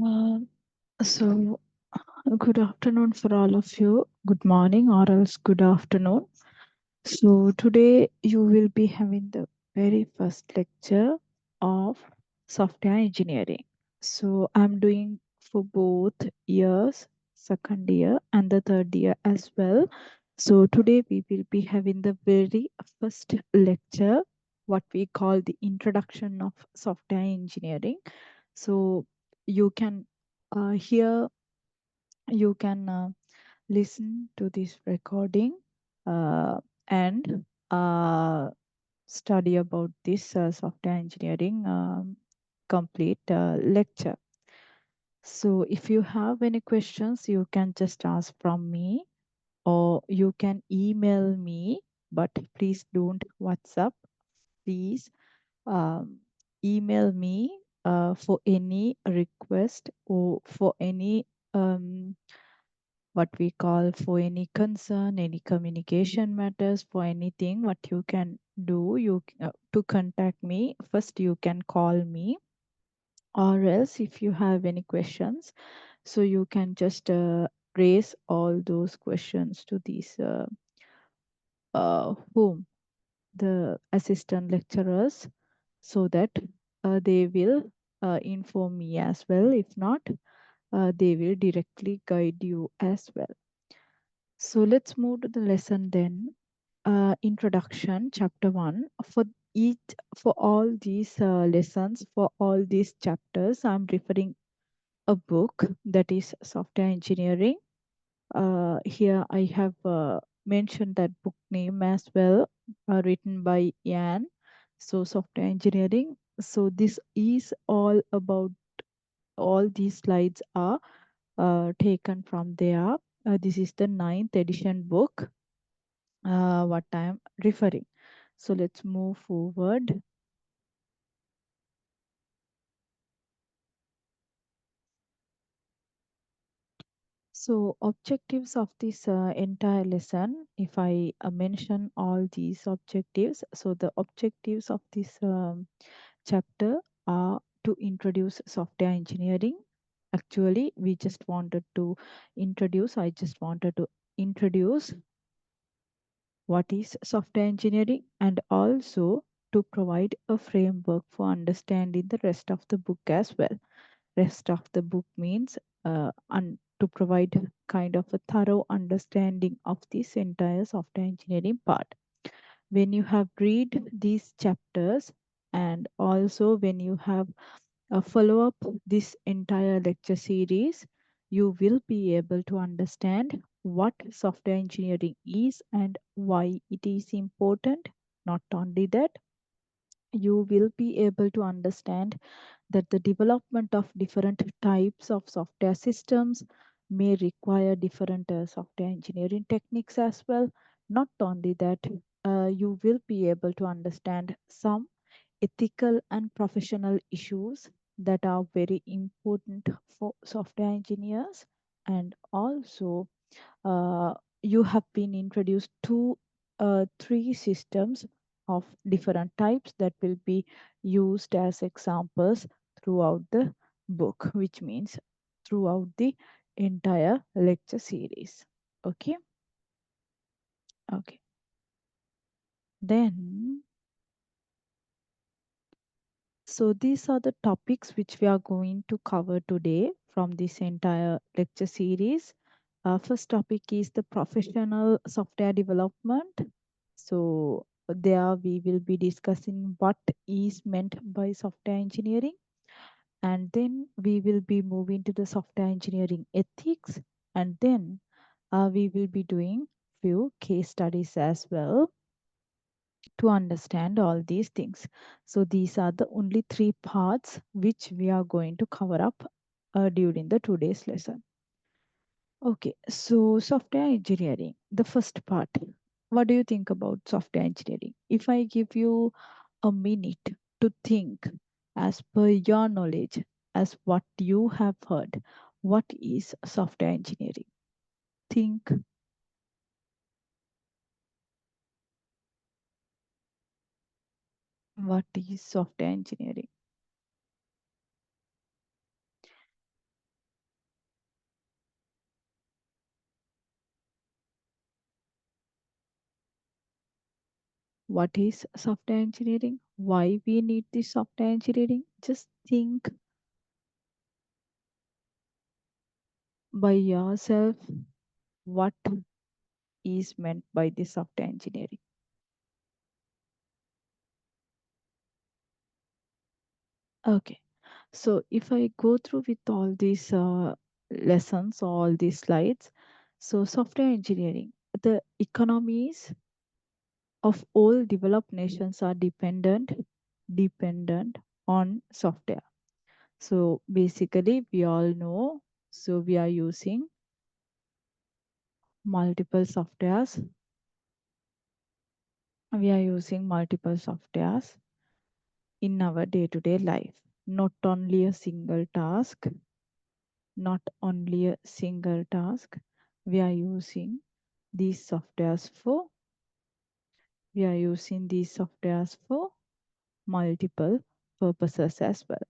Uh, so, Good afternoon for all of you. Good morning, or else good afternoon. So, today you will be having the very first lecture of software engineering. So, I'm doing for both years, second year, and the third year as well. So, today we will be having the very first lecture, what we call the introduction of software engineering. So, you can here you can listen to this recording and study about this software engineering complete lecture. So if you have any questions, you can just ask from me or you can email me, but please don't WhatsApp. Please um, email me for any request or for any what we call for any concern, any communication matters, for anything what you can do, to contact me. First, you can call me, or else if you have any questions, so you can just raise all those questions to these whom the assistant lecturers, so that they will inform me as well. If not, they will directly guide you as well. So let's move to the lesson then. Introduction, chapter 1. Each, for all these lessons, for all these chapters, I'm referring a book that is Software Engineering. Here I have mentioned that book name as well, written by Yan. So, Software Engineering. So, this is all about, all these slides are taken from there. This is the ninth edition book what I'm referring. So let's move forward. So objectives of this entire lesson, if I mention all these objectives, so the objectives of this chapter are to introduce software engineering. Actually, I just wanted to introduce what is software engineering, and also to provide a framework for understanding the rest of the book as well. Rest of the book means to provide kind of a thorough understanding of this entire software engineering part. When you have read these chapters, and also when you have follow up this entire lecture series, you will be able to understand what software engineering is and why it is important. Not only that, you will be able to understand that the development of different types of software systems may require different software engineering techniques as well. Not only that, you will be able to understand some ethical and professional issues that are very important for software engineers. And also, uh, you have been introduced to three systems of different types that will be used as examples throughout the book, which means throughout the entire lecture series. Okay. Okay. Then, so these are the topics which we are going to cover today from this entire lecture series. First topic is the professional software development. So there we will be discussing what is meant by software engineering, and then we will be moving to the software engineering ethics, and then we will be doing few case studies as well to understand all these things. So these are the only three parts which we are going to cover up during the today's lesson. Okay, so software engineering, the first part. What do you think about software engineering? If I give you a minute to think as per your knowledge, as what you have heard, what is software engineering? Think, what is software engineering? what is software engineering, why we need this software engineering. Just think by yourself what is meant by this software engineering. Okay, so if I go through with all these lessons, all these slides, so software engineering, the economies of all developed nations are dependent on software. So basically, we all know, so we are using multiple softwares. We are using multiple softwares in our day-to-day life. Not only a single task, not only a single task. We are using these softwares for we are using these softwares for multiple purposes as well.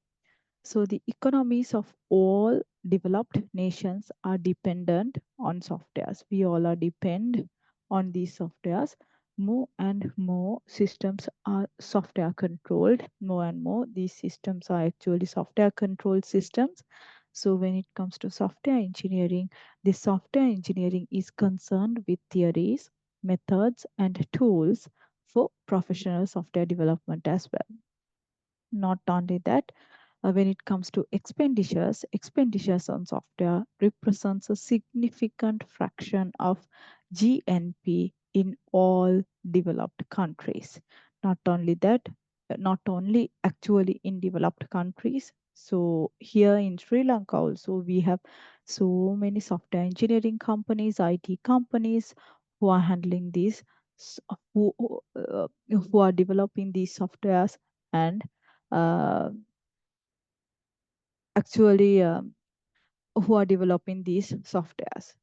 So the economies of all developed nations are dependent on softwares. We all are depend on these softwares. More and more systems are software controlled. More and more these systems are actually software controlled systems. So when it comes to software engineering, the software engineering is concerned with theories, methods, and tools for professional software development as well. Not only that, when it comes to expenditures on software represents a significant fraction of GNP in all developed countries. Not only that, not only actually in developed countries. So here in Sri Lanka also we have so many software engineering companies, IT companies who are handling these, s- who are developing these softwares and uh, actually who are developing these softwares.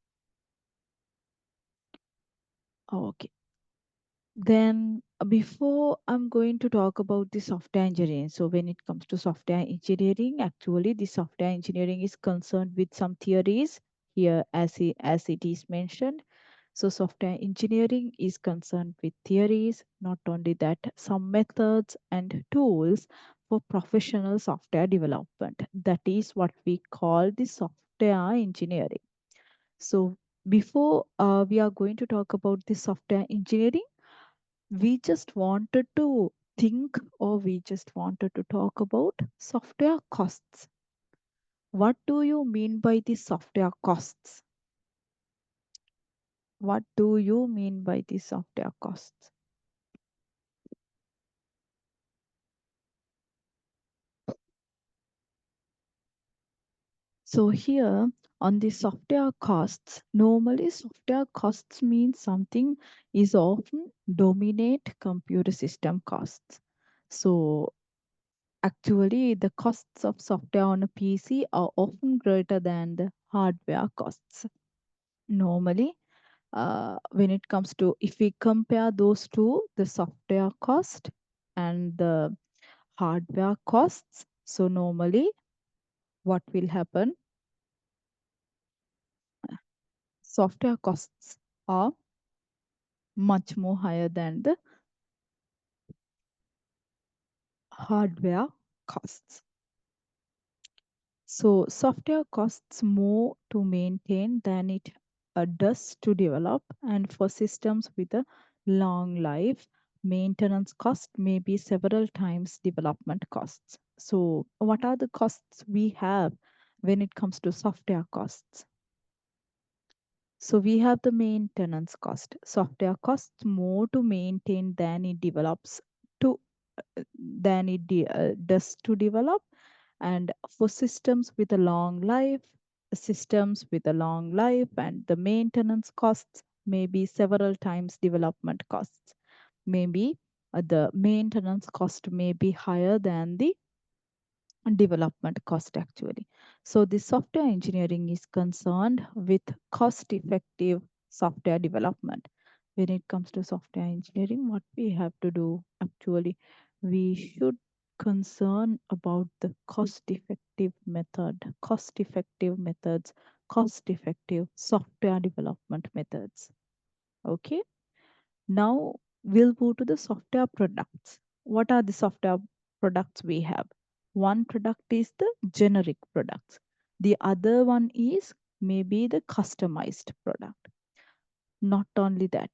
Okay. Then before I'm going to talk about the software engineering. So when it comes to software engineering, actually the software engineering is concerned with some theories here as it is mentioned. So software engineering is concerned with theories, not only that, some methods and tools for professional software development. That is what we call the software engineering. So before we are going to talk about the software engineering, we just wanted to think or we just wanted to talk about software costs. What do you mean by the software costs? What do you mean by the software costs? So here on the software costs, normally software costs means something is often dominate computer system costs. So actually, the costs of software on a PC are often greater than the hardware costs. Normally, when it comes to, if we compare those two, the software cost and the hardware costs, so normally what will happen? Software costs are much more higher than the hardware costs. So software costs more to maintain than it does to develop, and for systems with a long life, maintenance cost may be several times development costs. So what are the costs we have when it comes to software costs? So we have the maintenance cost. Software costs more to maintain than it develops to does to develop, and for systems with a long life and the maintenance costs may be several times development costs. Maybe the maintenance cost may be higher than the development cost actually. So the software engineering is concerned with cost effective software development. When it comes to software engineering, what we have to do actually, we should concern about the cost effective methods, cost effective software development methods. Okay. Now We'll move to the software products. What are the software products we have? One product is the generic products. The other one is maybe the customized product. Not only that,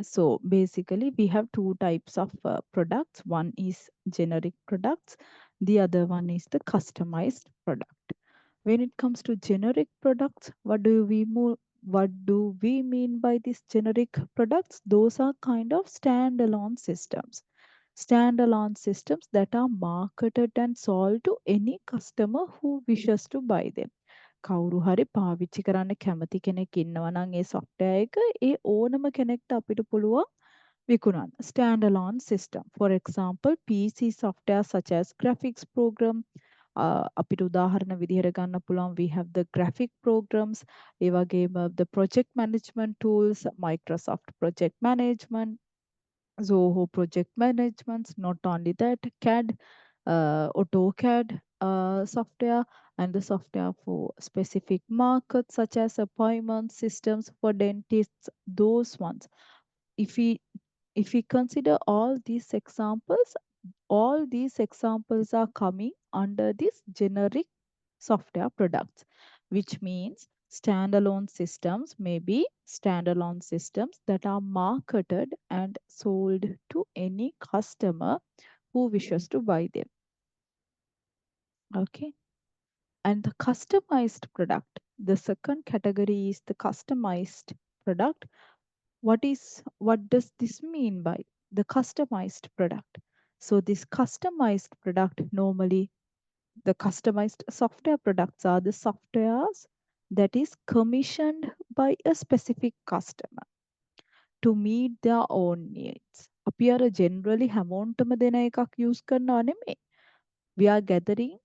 so basically, we have two types of products. One is generic products, the other one is the customized product. When it comes to generic products, what do we mean by these generic products? Those are kind of standalone systems. Standalone systems that are marketed and sold to any customer who wishes to buy them. කවුරු හරි පාවිච්චි කරන්න කැමති කෙනෙක් ඉන්නවා නම් ඒ software එක ඒ ඕනම කෙනෙක්ට අපිට පුළුවන් විකුණන්න. Standalone system. For example, PC software such as graphics program අපිට උදාහරණ විදිහට ගන්න පුළුවන් we have the graphic programs ඒ වගේම the project management tools Microsoft project management Zoho project management, not only that, CAD, AutoCAD software, and the software for specific markets such as appointment systems for dentists, those ones. If we if we consider all these examples are coming under this generic software products, which means standalone systems that are marketed and sold to any customer who wishes to buy them. Okay. And the customized product, the second category is the customized product. What does this mean by the customized product? So this customized product normally the customized software products are the softwares that is commissioned by a specific customer to meet their own needs. අපි අර generally හැමෝන්ටම දෙන එකක් use කරනව නෙමෙයි. We are gathering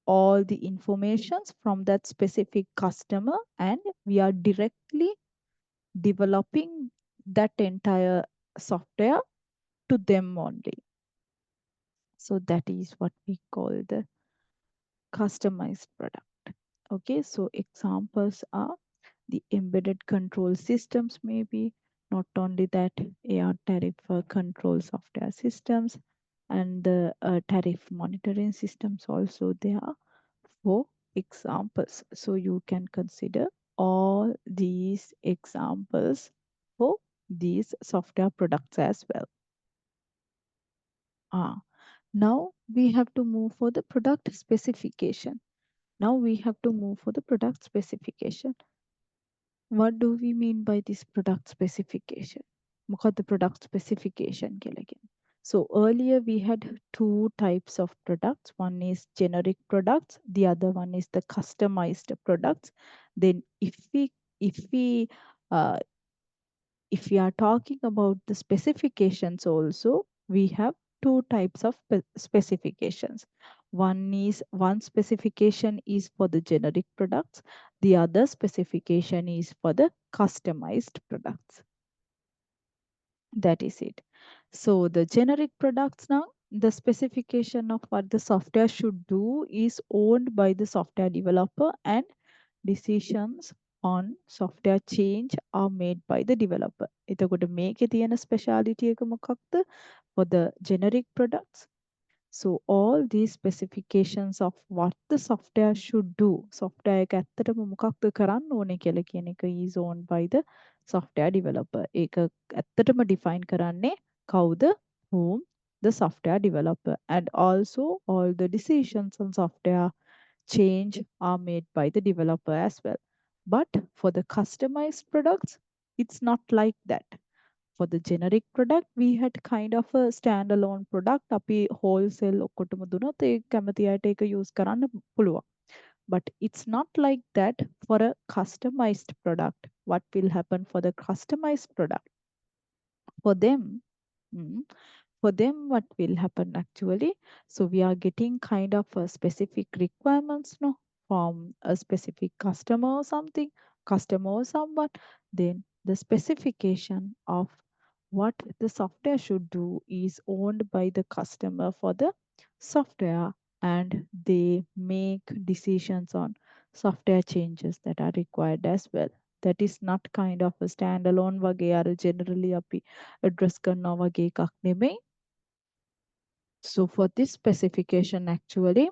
all the informations from that specific customer and we are directly developing that entire software to them only. So that is what we call the customized product. Okay, so examples are the embedded control systems, maybe not only that, AR tariff control software systems and the tariff monitoring systems also they are for examples. So you can consider all these examples for these software products as well. Now we have to move for the product specification. Now we have to move for the product specification. What do we mean by this product specification? මොකද්ද product specification කියලා කියන්නේ? So earlier we had two types of products. One is generic products, the other one is the customized products. Then uh, if we are talking about the specifications also, we have two types of specifications. One specification is for the generic products, the other specification is for the customized products. That is it. So the generic products now, the specification of what the software should do is owned by the software developer and decisions on software change are made by the developer. එතකොට මේකේ තියෙන ස්පෙෂාලිටි එක මොකක්ද? For the generic products. So all these specifications of what the software should do, software එක ඇත්තටම මොකක්ද කරන්න ඕනේ කියලා කියන එක is owned by the software developer. ඒක ඇත්තටම define කරන්නේ කවුද? Whom? The software developer. And also all the decisions on software change are made by the developer as well. But for the customized products, it's not like that. For the generic product, we had kind of a standalone product. අපි wholesale ඔක්කොටම දුනොත් ඒ කැමති අයට ඒක use කරන්න පුළුවන්. But it's not like that for a customized product. What will happen for the customized product? For them, mm, for them what will happen actually, so we are getting kind of a specific requirements no from a specific customer or someone, then the specification of what the software should do is owned by the customer for the software and they make decisions on software changes that are required as well. that is not kind of a standalone වගේ අර generally අපි address කරනවා වගේ එකක් නෙමෙයි. So for this specification, actually,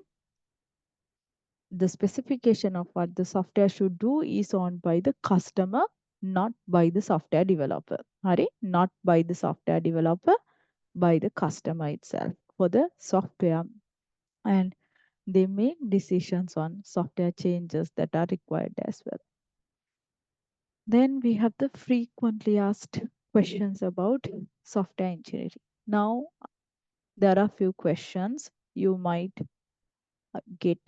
the specification of what the software should do is owned by the customer, not by the software developer. Hari, not by the software developer, by the customer itself for the software. And they make decisions on software changes that are required as well. Then we have the frequently asked questions about software engineering. Now, there are few questions you might get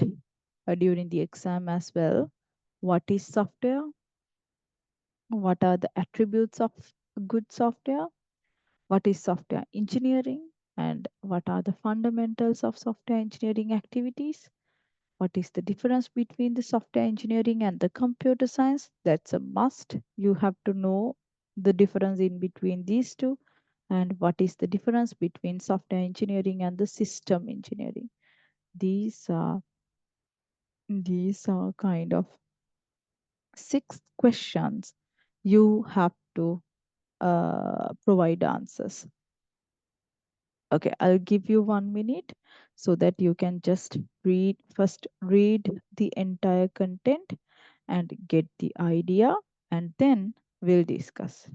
during the exam as well. What is software? What are the attributes of good software? What is software engineering? And what are the fundamentals of software engineering activities? What is the difference between the software engineering and the computer science? That's a must. You have to know the difference in between these two. And what is the difference between software engineering and the system engineering? These are these are kind of 6 questions you have to provide answers. Okay, I'll give you 1 minute so that you can just read the entire content and get the idea, and then we'll discuss.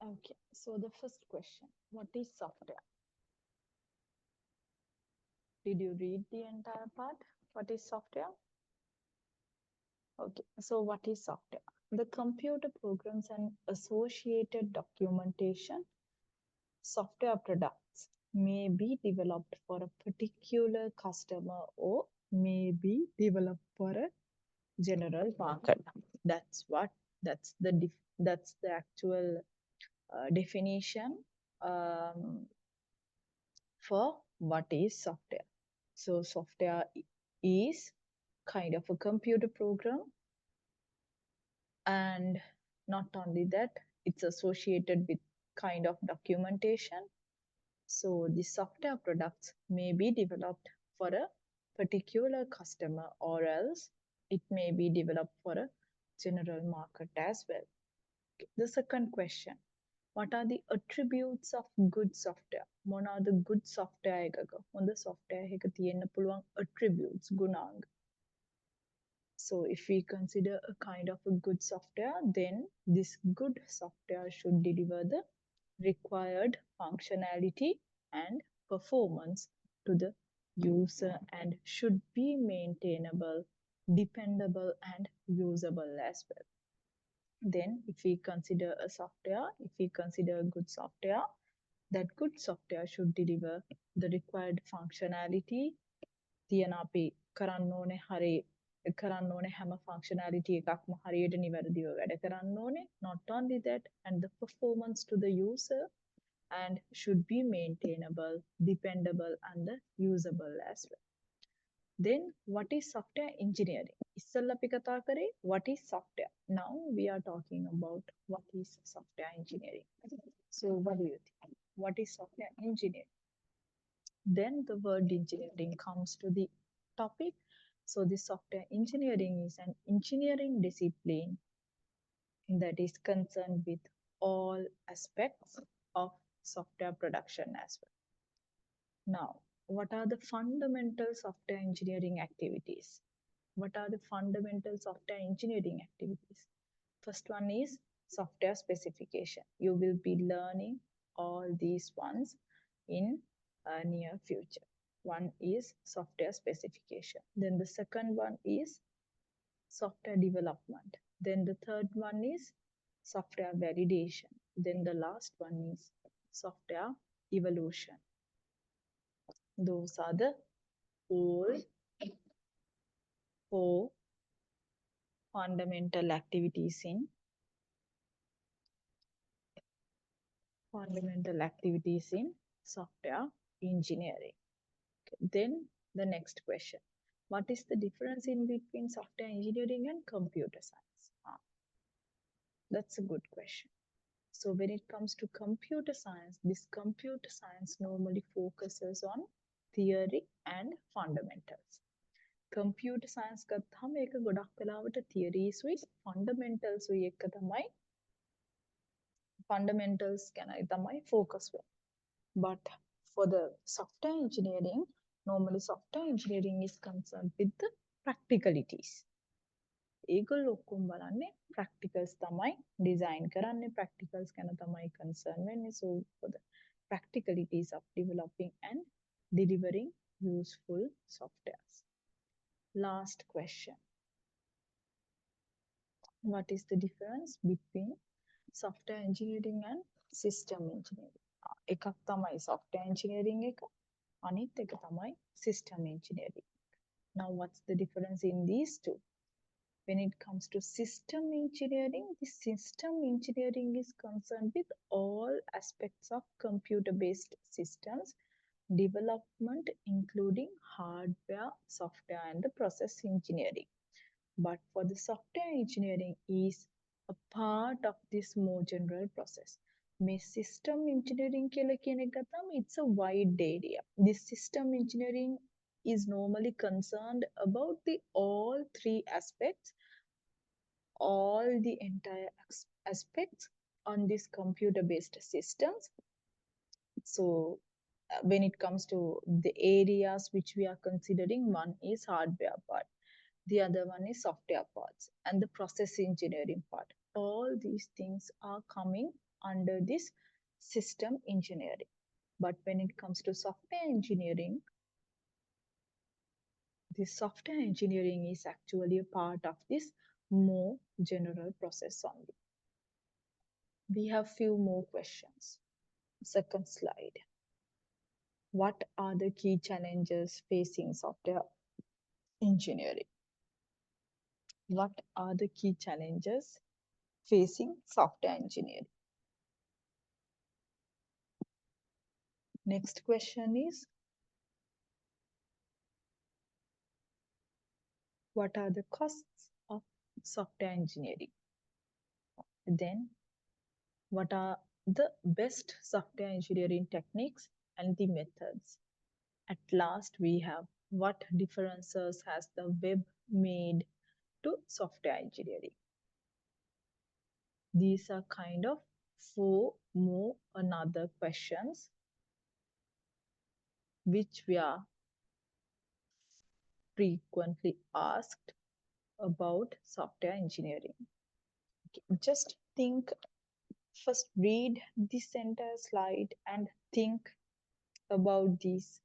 Okay, so the first question, what is software? Did you read the entire part? What is software? Okay, so what is software? The computer programs and associated documentation software products may be developed for a particular customer or may be developed for a general market. That's what that's the actual definition um, for what is software. So software is kind of a computer program, and not only that, it's associated with kind of documentation. So the software products may be developed for a particular customer, or else it may be developed for a general market as well. The second question, what are the attributes of good software? මොනවාද good software එකක? හොඳ software එකක තියෙන්න පුළුවන් attributes, ගුණාංග. So if we consider a kind of a good software, then this good software should deliver the required functionality and performance to the user and should be maintainable, dependable, and usable as well. Then if we consider a software, if we consider a good software, that good software should deliver the required functionality. තියෙන අපි කරන්න ඕනේ හරි කරන්න ඕනේ හැම functionality එකක්ම හරියට නිවැරදිව වැඩ කරන්න ඕනේ. Not only that, and the performance to the user and should be maintainable, dependable, and usable as well. Then what is software engineering? ඉස්සෙල්ලා අපි කතා කරේ what is software. Now we are talking about what is software engineering. So what do you think? What is software engineering? Then the word engineering comes to the topic. So the software engineering is an engineering discipline that is concerned with all aspects of software production as well. Now, what are the fundamental software engineering activities? What are the fundamental software engineering activities? First one is software specification. You will be learning all these ones in a near future. One is software specification. Then the second one is software development. Then the third one is software validation. Then the last one is software evolution. Those are the all four fundamental activities in software engineering. Then the next question. What is the difference in between software engineering and computer science? That's a good question. So when it comes to computer science, this computer science normally focuses on theory and fundamentals. Computer science ගත්තාම ඒක ගොඩක් වෙලාවට theories උයි fundamentals උයි එක තමයි fundamentals ගැනයි තමයි focus වෙන්නේ. But for the software engineering, normally software engineering is concerned with the practicalities. ඒගොල්ලෝ ඔක්කොම බලන්නේ practicals තමයි design කරන්නේ, practicals ගැන තමයි concern වෙන්නේ. So for the practicalities of developing and delivering useful softwares. Last question. What is the difference between software engineering and system engineering? එකක් තමයි software engineering එක, අනිත් එක තමයි system engineering. Now what's the difference in these two? When it comes to system engineering, the system engineering is concerned with all aspects of computer-based systems development, including hardware, software, and the process engineering. But for the software engineering is a part of this more general process. මේ system engineering කියලා කියන එක ගත්තාම it's a wide area. This system engineering is normally concerned about the all three aspects, all the entire aspects on these computer-based systems. So when it comes to the areas which we are considering, one is hardware part, the other one is software parts, and the process engineering part. All these things are coming under this system engineering. But when it comes to software engineering, this software engineering is actually a part of this more general process only. We have few more questions. Second slide. What are the key challenges facing software engineering? What are the key challenges facing software engineering? Next question is, what are the costs of software engineering? Then, what are the best software engineering techniques and the methods? At last, we have what differences has the web made to software engineering. These are kind of four more another questions which we are frequently asked about software engineering. Okay, just think, first read the center slide and think about these.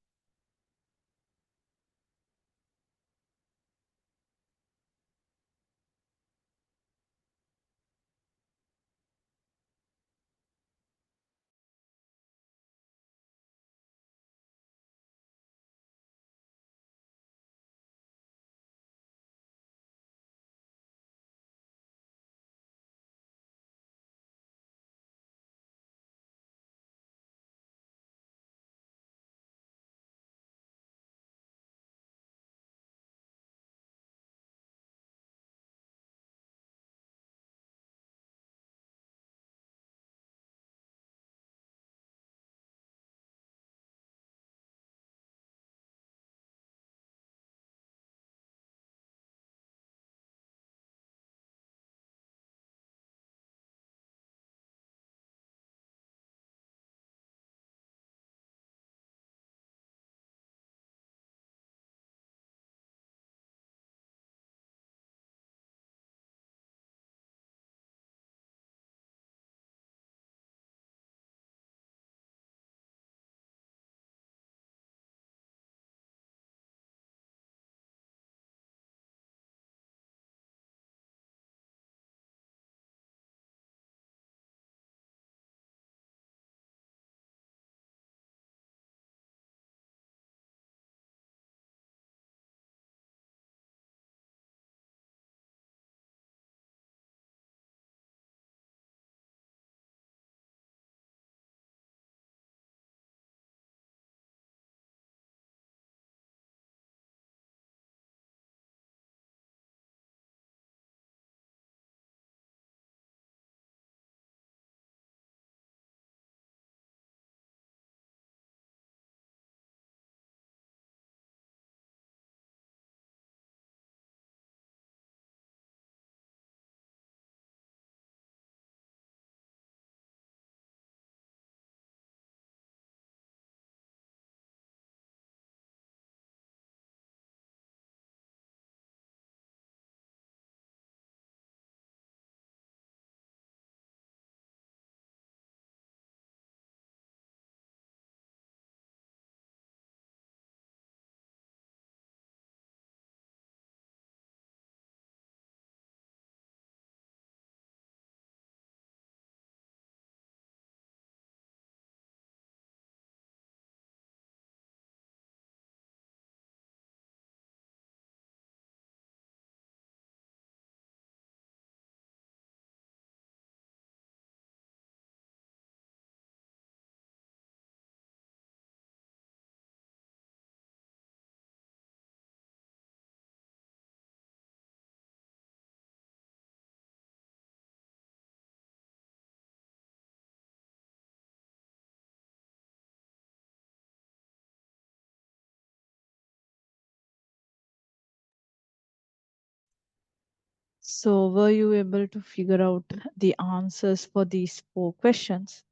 So, were you able to figure out the answers for these four questions?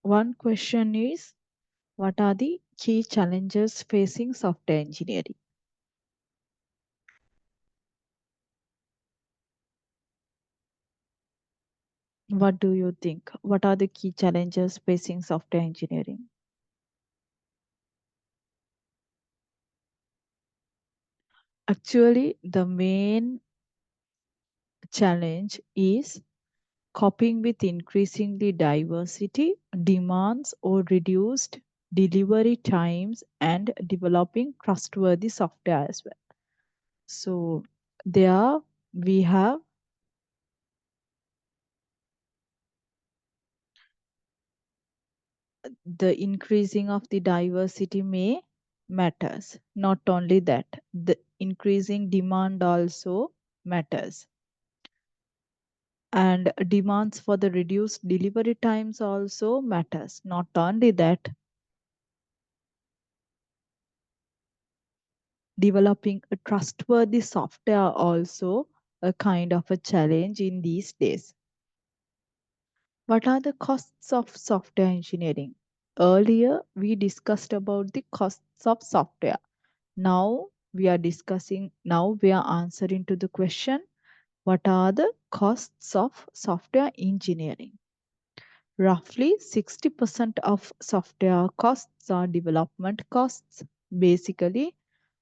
One question is, what are the key challenges facing software engineering? What do you think? What are the key challenges facing software engineering? Actually, the main challenge is coping with increasingly diversity, demands, or reduced delivery times, and developing trustworthy software as well. So, there we have the increasing of the diversity may matters. Not only that, the increasing demand also matters. And demands for the reduced delivery times also matters. Not only that, developing a trustworthy software also a kind of a challenge in these days. What are the costs of software engineering? Earlier we discussed about the costs of software. Now we are answering to the question, what are the costs of software engineering? Roughly 60% of software costs are development costs. Basically,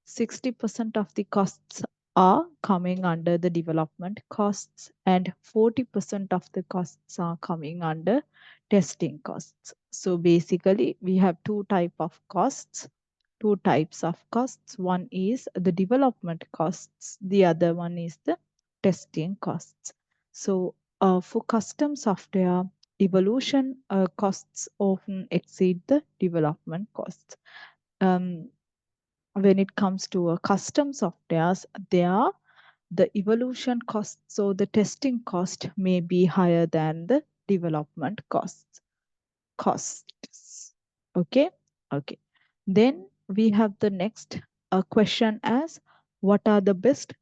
60% of the costs are coming under the development costs, and 40% of the costs are coming under testing costs. So basically, we have two types of costs. One is the development costs, the other one is the testing costs. So for custom software, evolution costs often exceed the development costs. Um, when it comes to custom softwares, there the evolution costs or the testing cost may be higher than the development costs. Okay, okay. Then we have the next question as what what are the best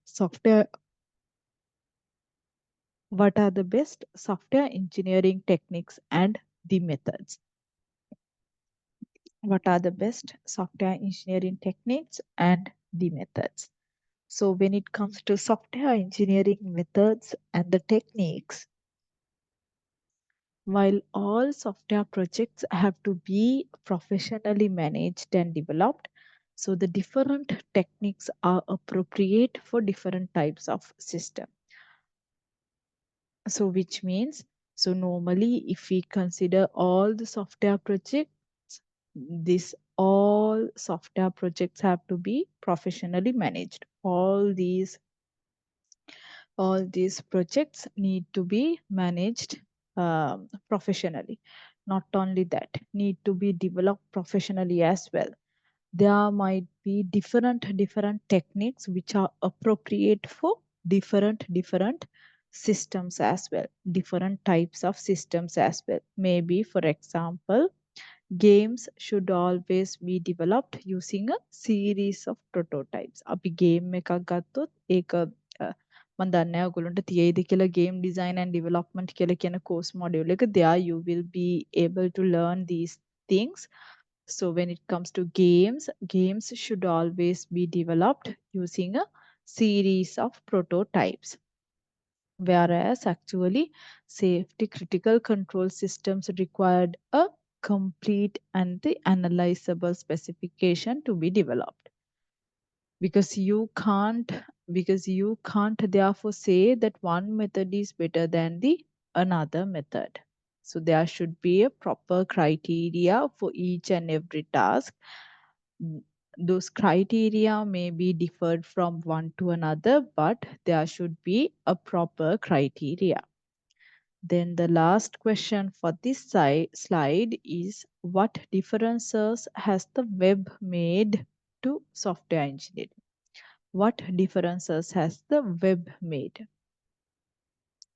software engineering techniques and the methods? What are the best software engineering techniques and the methods? So when it comes to software engineering methods and the techniques, while all software projects have to be professionally managed and developed, so the different techniques are appropriate for different types of system. So which means, so normally if we consider all the software projects, this all software projects have to be professionally managed. All these projects need to be managed professionally. Not only that, need to be developed professionally as well. There might be different techniques which are appropriate for different systems as well, different types of systems as well. Maybe for example, games should always be developed using a series of prototypes. අපි game එකක් ගත්තොත් ඒක මම දන්නේ නැහැ ඔයගොල්ලන්ට තියෙයිද කියලා game design and development කියලා කියන course module එක. There you will be able to learn these things. So when it comes to games should always be developed using a series of prototypes. Whereas actually safety critical control systems required a complete and the analyzable specification to be developed, because you can't therefore say that one method is better than the another method. So there should be a proper criteria for each and every task. Those criteria may be differed from one to another, but there should be a proper criteria. Then the last question for this slide is, what differences has the web made to software engineering? What differences has the web made?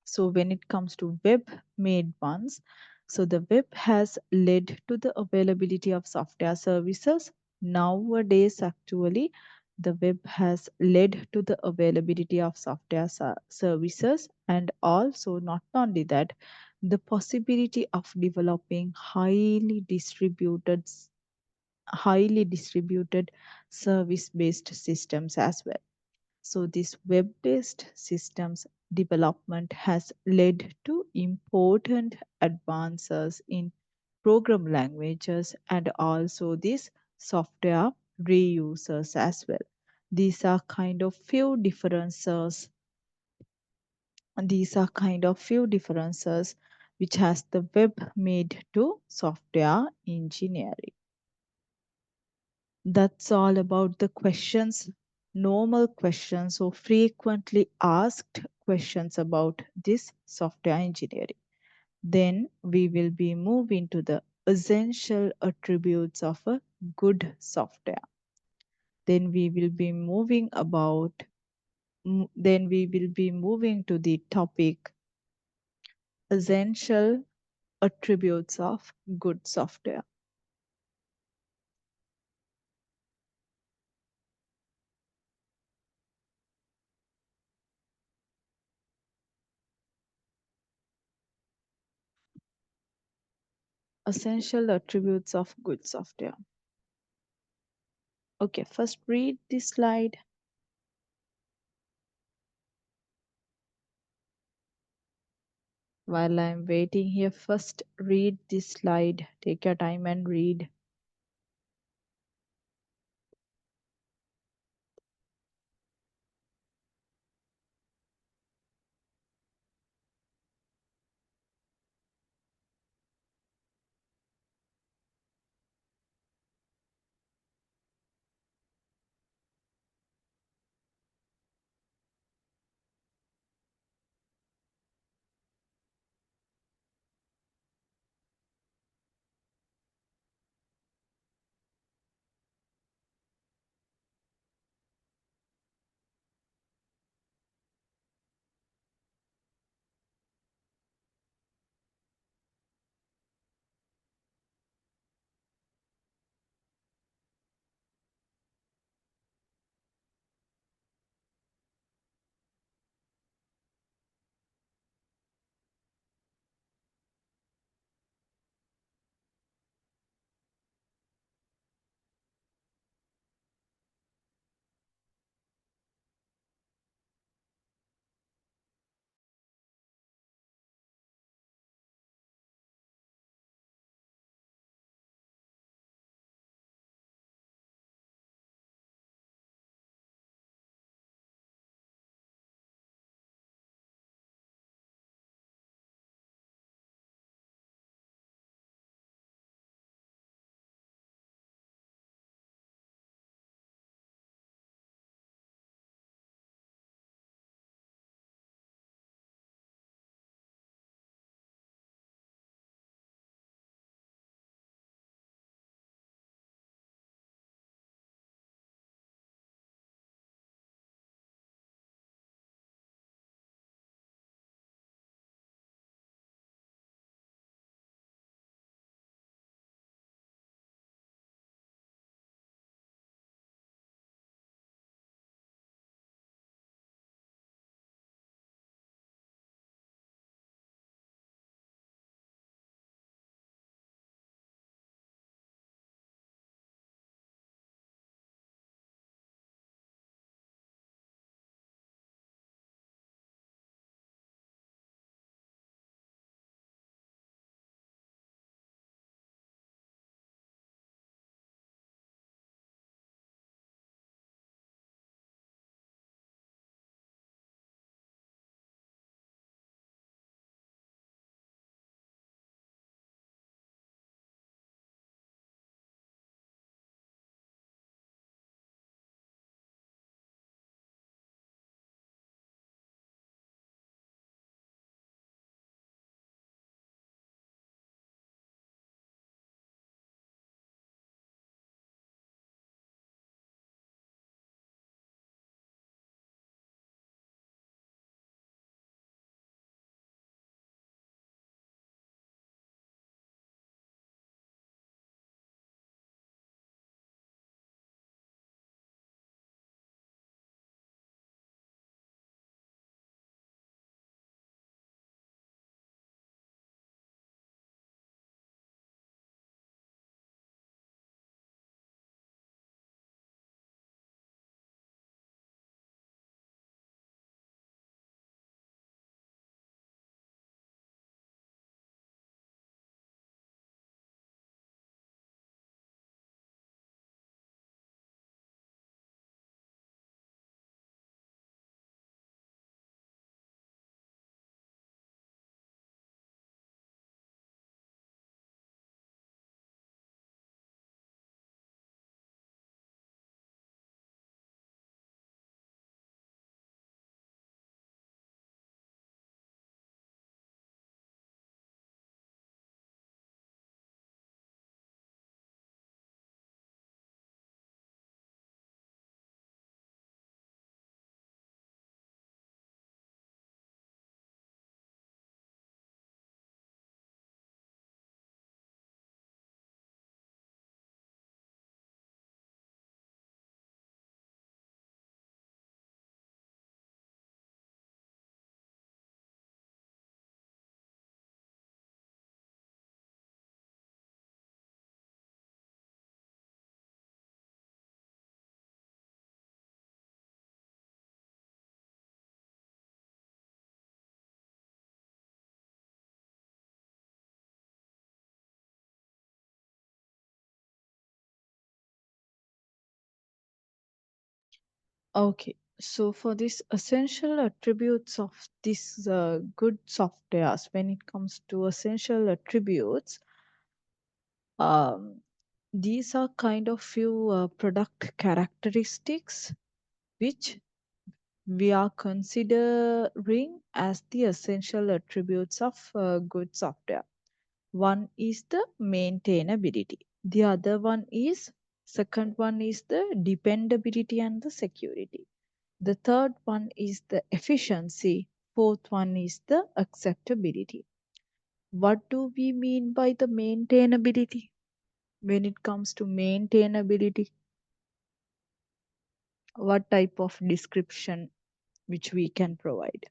So when it comes to web made ones, so the web has led to the availability of software services. Nowadays, actually, the web has led to the availability of software services, and also not only that, the possibility of developing highly distributed service based systems as well. So this web-based systems development has led to important advances in program languages and also these software reusers as well. These are kind of few differences These are kind of few differences which has the web made to software engineering. That's all about the questions, normal questions or frequently asked questions about this software engineering. Then we will be moving to the essential attributes of a good software. Then we will be moving about then we will be moving to the topic essential attributes of good software. Essential attributes of good software. Okay, first read this slide. While I'm waiting here, first read this slide. Take your time and read. Okay, so for this essential attributes of this good softwares, when it comes to essential attributes, um, these are kind of few product characteristics which we are considering as the essential attributes of good software. One is the maintainability. The other one is second one is the dependability and the security. The third one is the efficiency. Fourth one is the acceptability. What do we mean by the maintainability? When it comes to maintainability, what type of description which we can provide?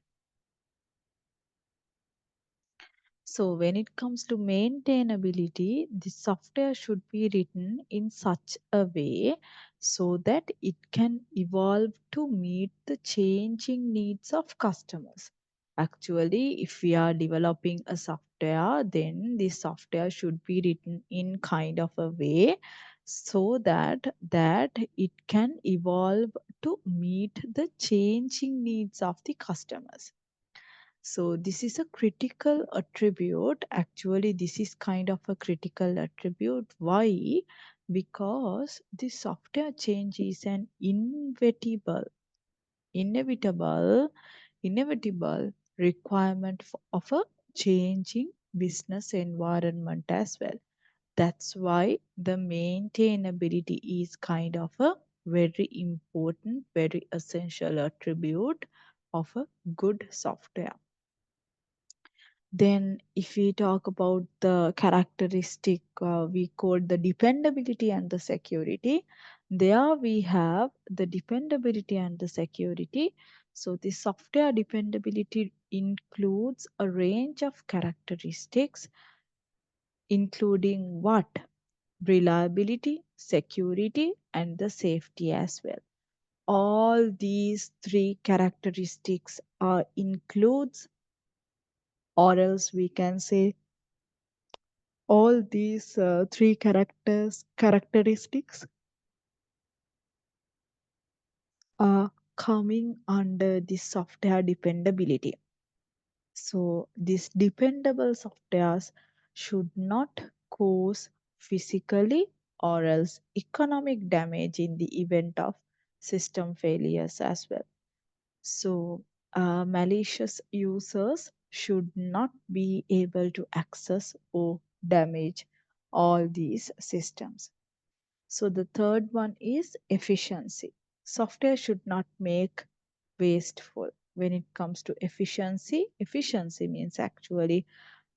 So, when it comes to maintainability, the software should be written in such a way so that it can evolve to meet the changing needs of customers. Actually, if we are developing a software, then the software should be written in kind of a way so that it can evolve to meet the changing needs of the customers. So this is a critical attribute. Actually, this is kind of a critical attribute. Why? Because the software change is an inevitable, inevitable requirement of a changing business environment as well. That's why the maintainability is kind of a very important, very essential attribute of a good software. Then, if we talk about the characteristic, we code the dependability and the security. There we have the dependability and the security. So, the software dependability includes a range of characteristics, including what? Reliability, security, and the safety as well. All these three characteristics are includes, or else we can say all these three characteristics are coming under the software dependability. So these dependable softwares should not cause physically or else economic damage in the event of system failures as well. So malicious users should not be able to access or damage all these systems. So the third one is efficiency. Software should not make wasteful. When it comes to efficiency, efficiency means actually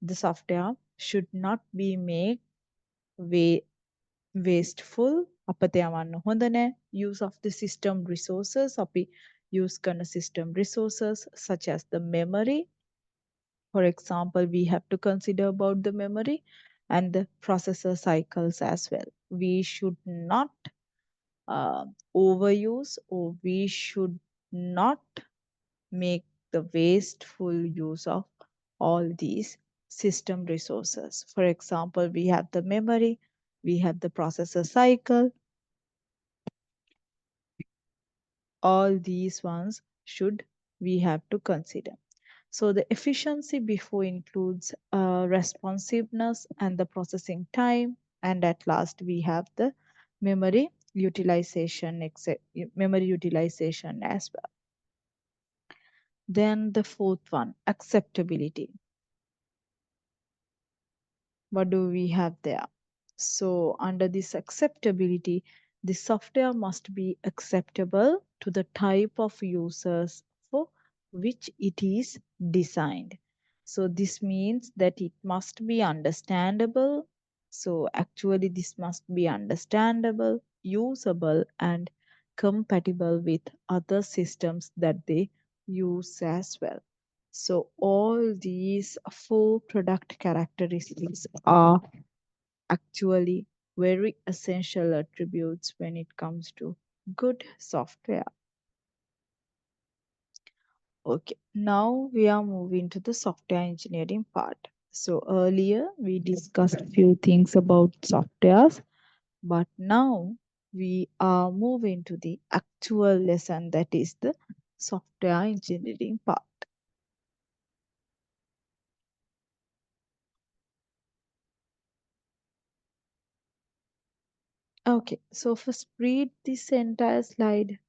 the software should not be made wa- wasteful. අපත යවන්න හොඳ නෑ. Use of the system resources. අපි use කරන system resources such as the memory. For example, we have to consider about the memory and the processor cycles as well. We should not overuse, or we should not make the wasteful use of all these system resources. For example, we have the memory, we have the processor cycle, all these ones should we have to consider. So the efficiency before includes responsiveness and the processing time, and at last we have the memory utilization, memory utilization as well. Then the fourth one, acceptability. What do we have there? So under this acceptability, the software must be acceptable to the type of users for which it is designed. So this means that it must be understandable. So actually this must be understandable, usable, and compatible with other systems that they use as well. So all these four product characteristics are actually very essential attributes when it comes to good software. Okay, now we are moving to the software engineering part. So earlier we discussed a few things about softwares, but now we move into the actual lesson, that is the software engineering part. Okay, so first read this entire slide.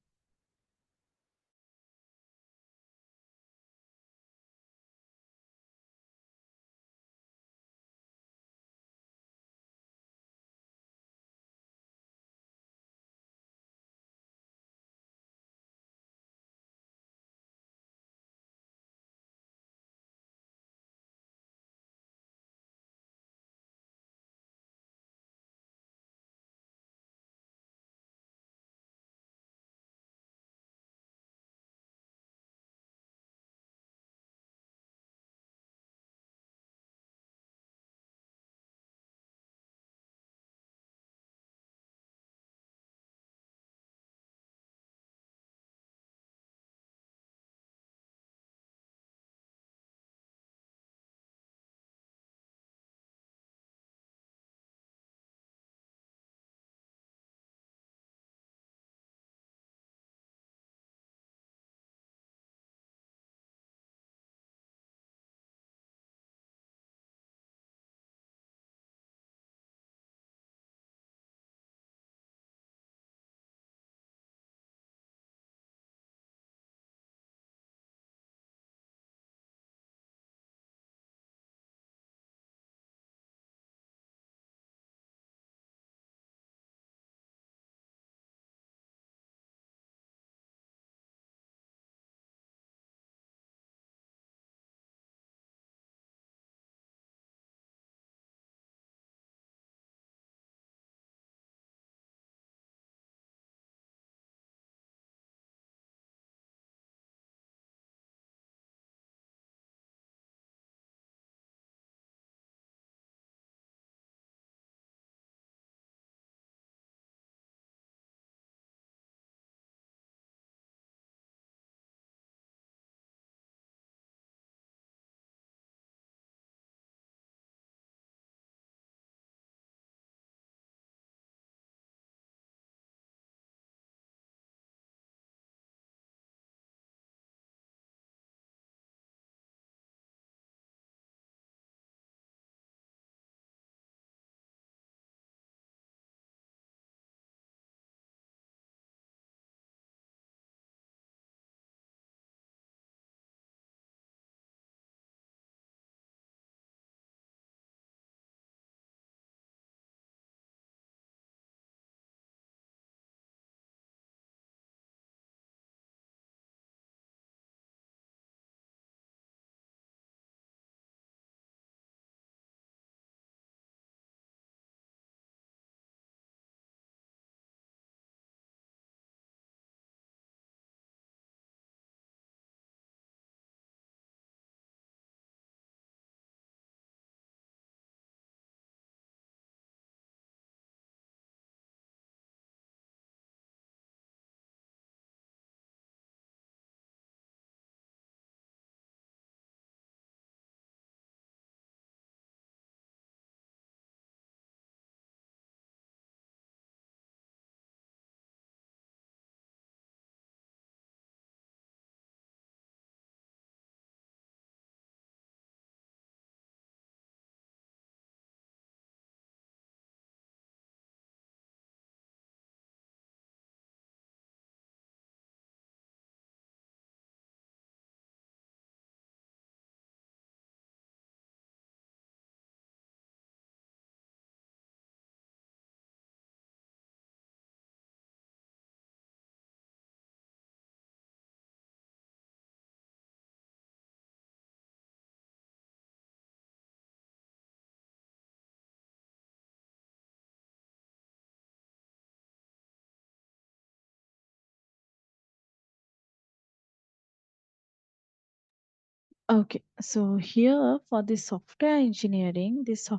Okay, so here for the software engineering is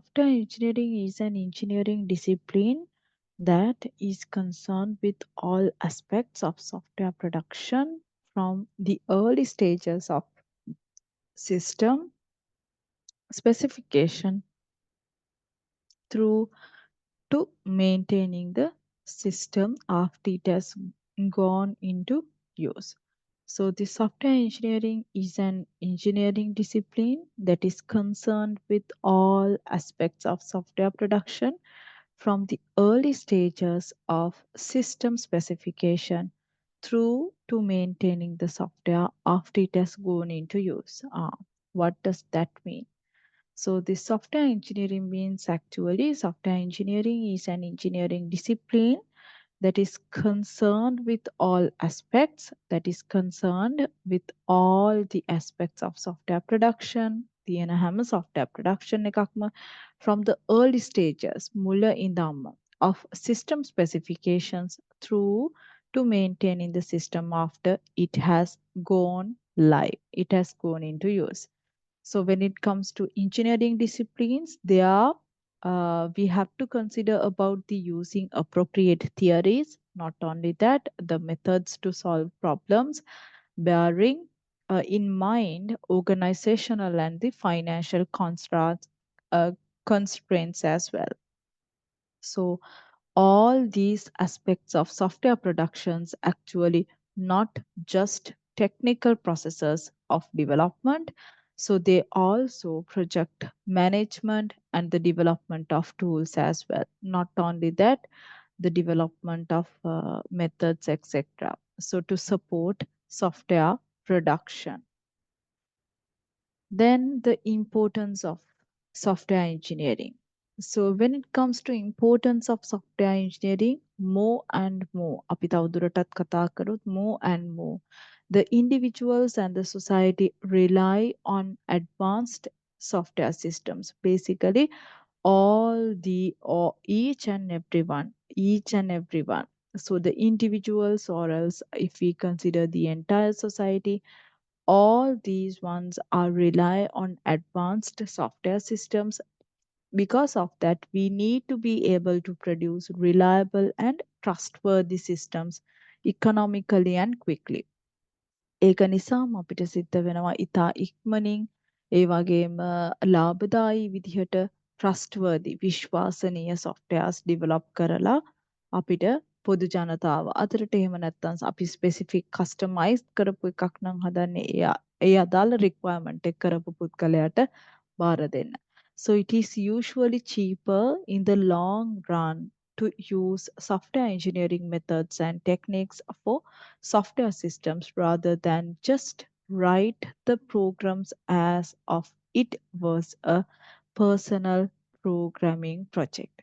an engineering discipline that is concerned with all aspects of software production from the early stages of system specification through to maintaining the system after it has gone into use. So, the software engineering is an engineering discipline that is concerned with all aspects of software production from the early stages of system specification through to maintaining the software after it has gone into use. What does that mean? So, the software engineering means actually software engineering is an engineering discipline that is concerned with all aspects, that is concerned with all the aspects of software production. තියෙන හැම software production එකක්ම from the early stages මුල ඉඳන්ම of system specifications through to maintaining the system after it has gone live, it has gone into use. So when it comes to engineering disciplines, there we have to consider about the using appropriate theories. Not only that, the methods to solve problems, bearing in mind organizational and the financial constraints as well. So all these aspects of software productions actually not just technical processes of development, so they also project management and the development of tools as well. Not only that, the development of methods, etc. So to support software production. Then the importance of software engineering. So when it comes to importance of software engineering, more and more, අපි තවදුරටත් කතා කරොත් more and more, the individuals and the society rely on advanced software systems. Basically, all the or each and everyone. So the individuals, or else if we consider the entire society, all these ones are rely on advanced software systems. Because of that, we need to be able to produce reliable and trustworthy systems economically and quickly. ඒක නිසාම අපිට සිද්ධ වෙනවා ඉතා ඉක්මනින් ඒ වගේම ලාභදායී විදිහට trustworthy විශ්වාසනීය softwares develop කරලා අපිට පොදු ජනතාව අතරට එහෙම නැත්නම් අපි specific customized කරපු එකක් නම් හදන්නේ ඒ අදාළ requirement එක කරපු පුද්ගලයාට බාර දෙන්න. So it is usually cheaper in the long run to use software engineering methods and techniques for software systems rather than just write the programs as of it was a personal programming project.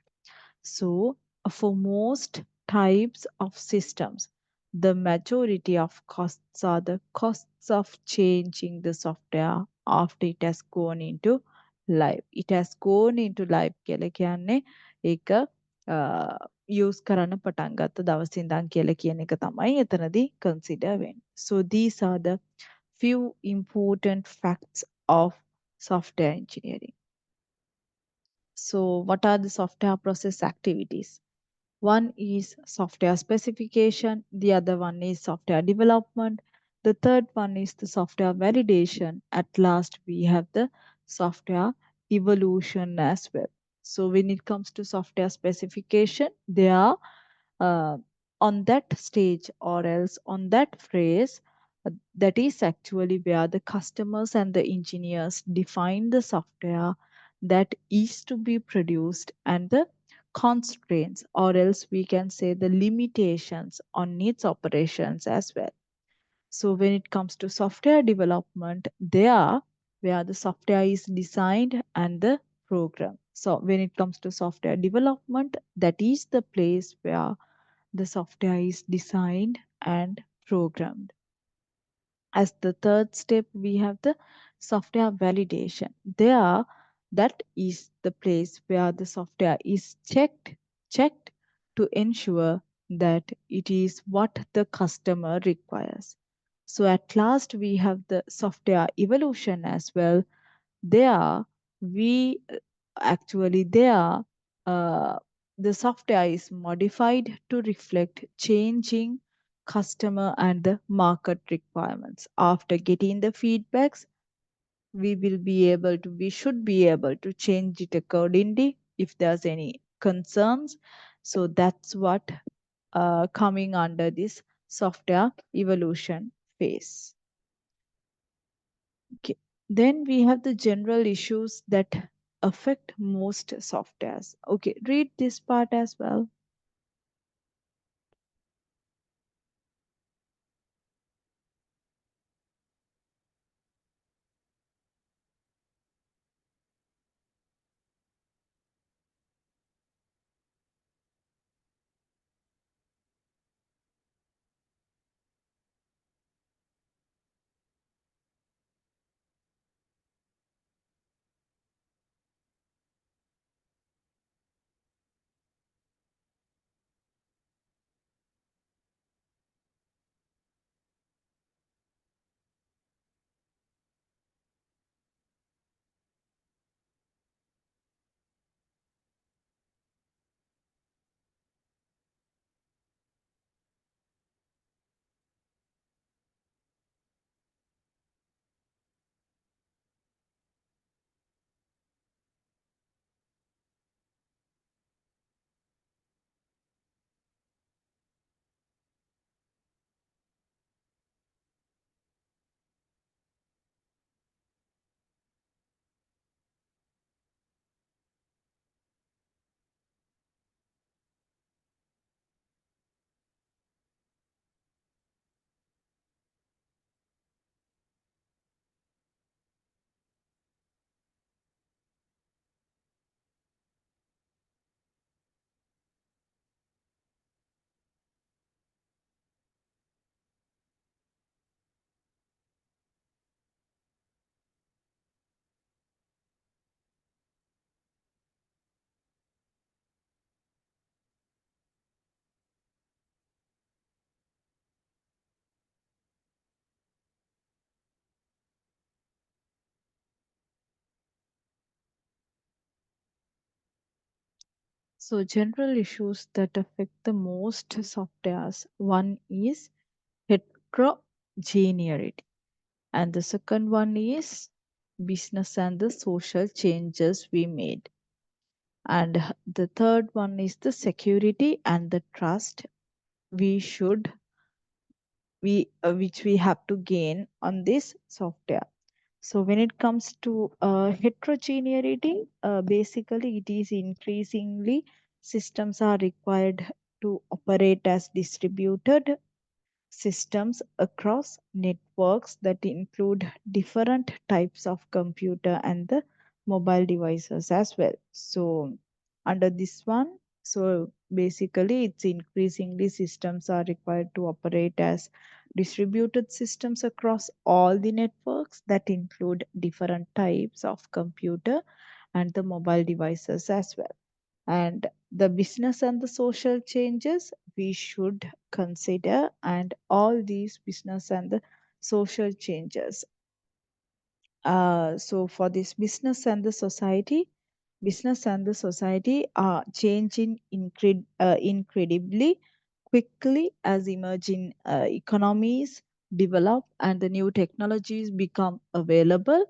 So, for most types of systems, the majority of costs are the costs of changing the software after it has gone into live. It has gone into live කියලා කියන්නේ ඒක use කරන්න පටන් ගත්ත දවසින් ඉඳන් කියලා කියන එක තමයි එතනදී consider වෙන්නේ. So these are the few important facts of software engineering. So what are the software process activities? One is software specification, the other one is software development, the third one is the software validation. At last, we have the software evolution as well. So, when it comes to software specification, they are uh, on that stage, or else on that phrase, that is actually where the customers and the engineers define the software that is to be produced and the constraints, or else we can say the limitations on its operations as well. So when it comes to software development, they are where the software is designed and the program. So when it comes to software development, that is the place where the software is designed and programmed. As the third step, we have the software validation. There, that is the place where the software is checked to ensure that it is what the customer requires. So at last, we have the software evolution as well. There, we actually there the software is modified to reflect changing customer and the market requirements. After getting the feedbacks, we should be able to change it accordingly if there's any concerns. So that's what coming under this software evolution phase. Okay. Then we have the general issues that affect most softwares. Okay, read this part as well. So, general issues that affect the most softwares. One is heterogeneity, and the second one is business and the social changes we made. And the third one is the security and the trust we should we which we have to gain on this software. So when it comes to heterogeneity, basically it is increasingly systems are required to operate as distributed systems across networks that include different types of computer and the mobile devices as well. So under this one, so basically it's increasingly systems are required to operate as distributed systems across all the networks that include different types of computer and the mobile devices as well. And the business and the social changes we should consider, and all these business and the social changes, so for this business and the society are changing incredibly quickly as emerging economies develop and the new technologies become available.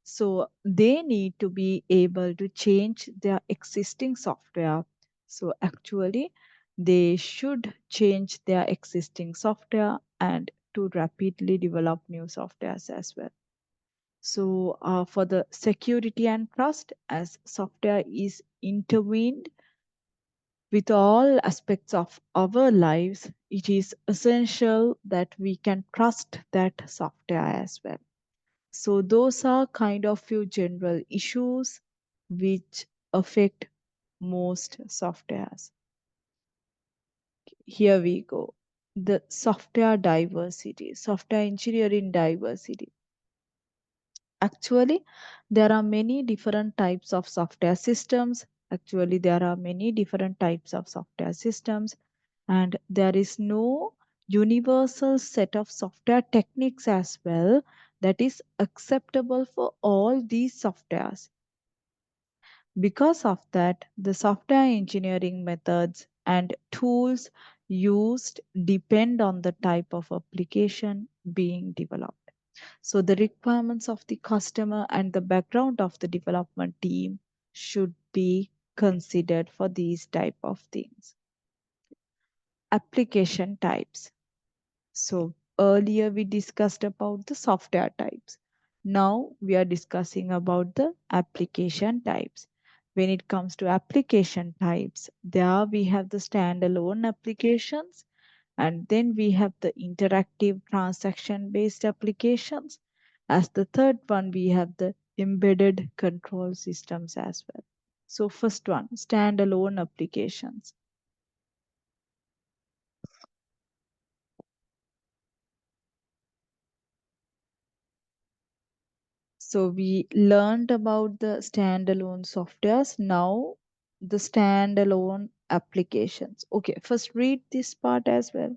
So they need to be able to change their existing software. So actually, they should change their existing software and to rapidly develop new softwares as well. So, for the security and trust, as software is intertwined with all aspects of our lives, it is essential that we can trust that software as well. So, those are kind of few general issues which affect most softwares. Here we go. The software engineering diversity. Actually, there are many different types of software systems. Actually, there are many different types of software systems, and there is no universal set of software techniques as well that is acceptable for all these softwares. Because of that, the software engineering methods and tools used depend on the type of application being developed. So the requirements of the customer and the background of the development team should be considered for these type of things. application types. So earlier we discussed about the software types. Now we are discussing about the application types. When it comes to application types, there we have the standalone applications, and then we have the interactive transaction based applications. As the third one, we have the embedded control systems as well. So first one, standalone applications. So we learned about the standalone softwares. Now the standalone applications. Okay, first read this part as well.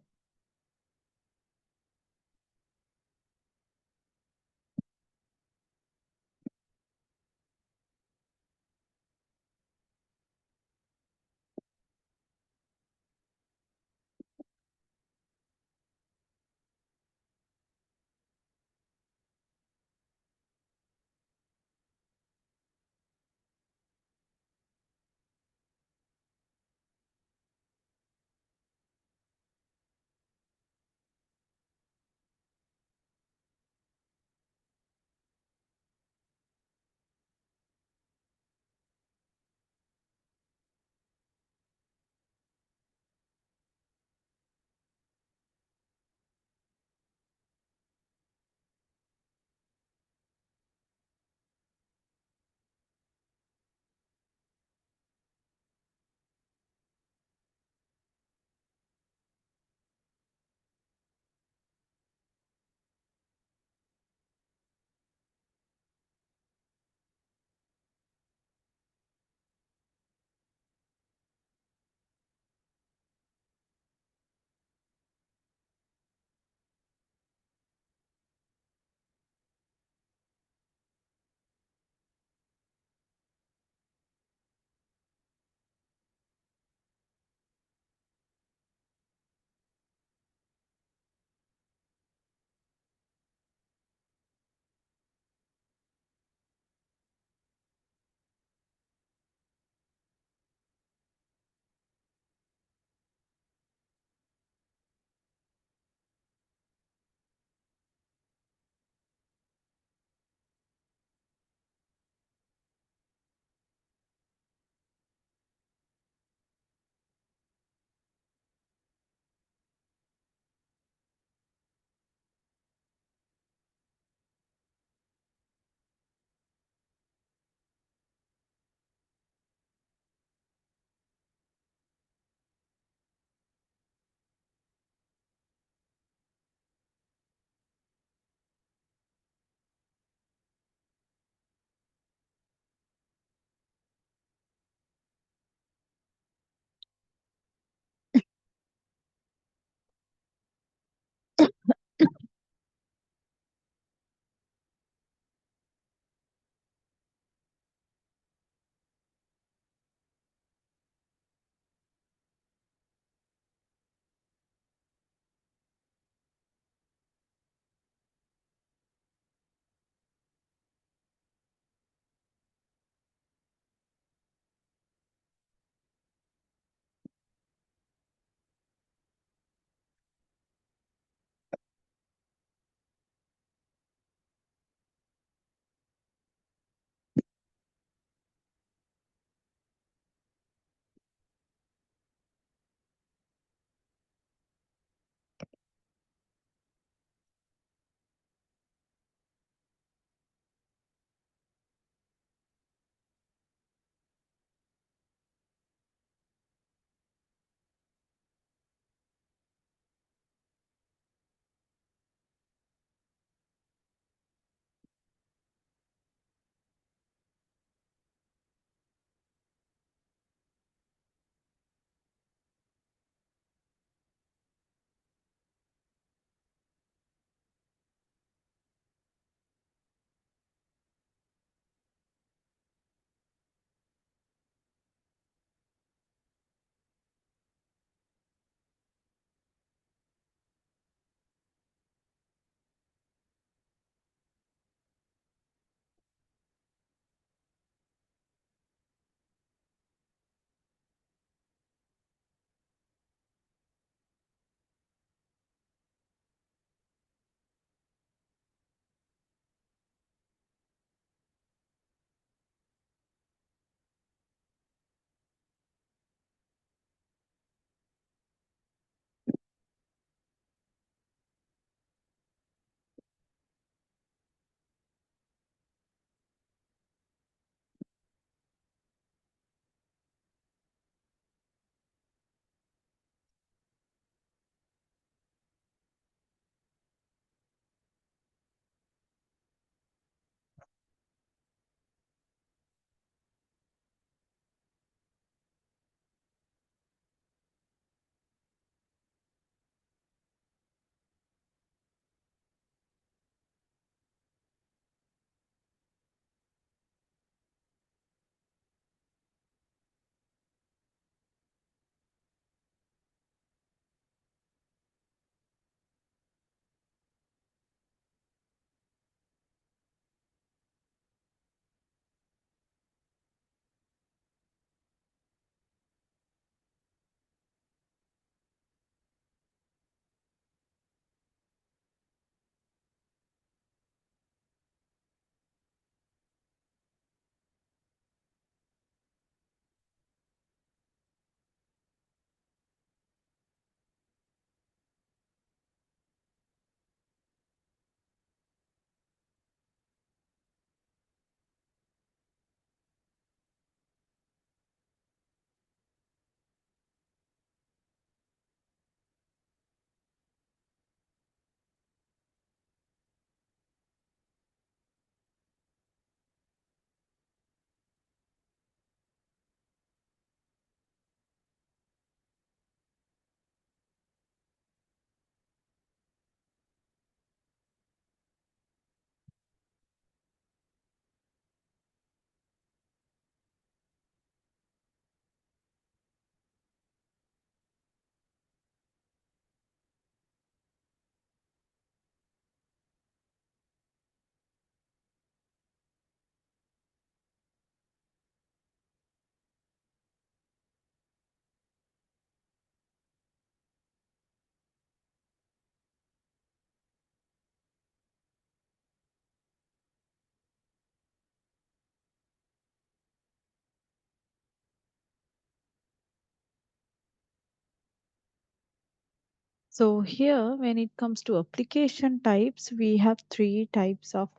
So here, when it comes to application types, we have three types of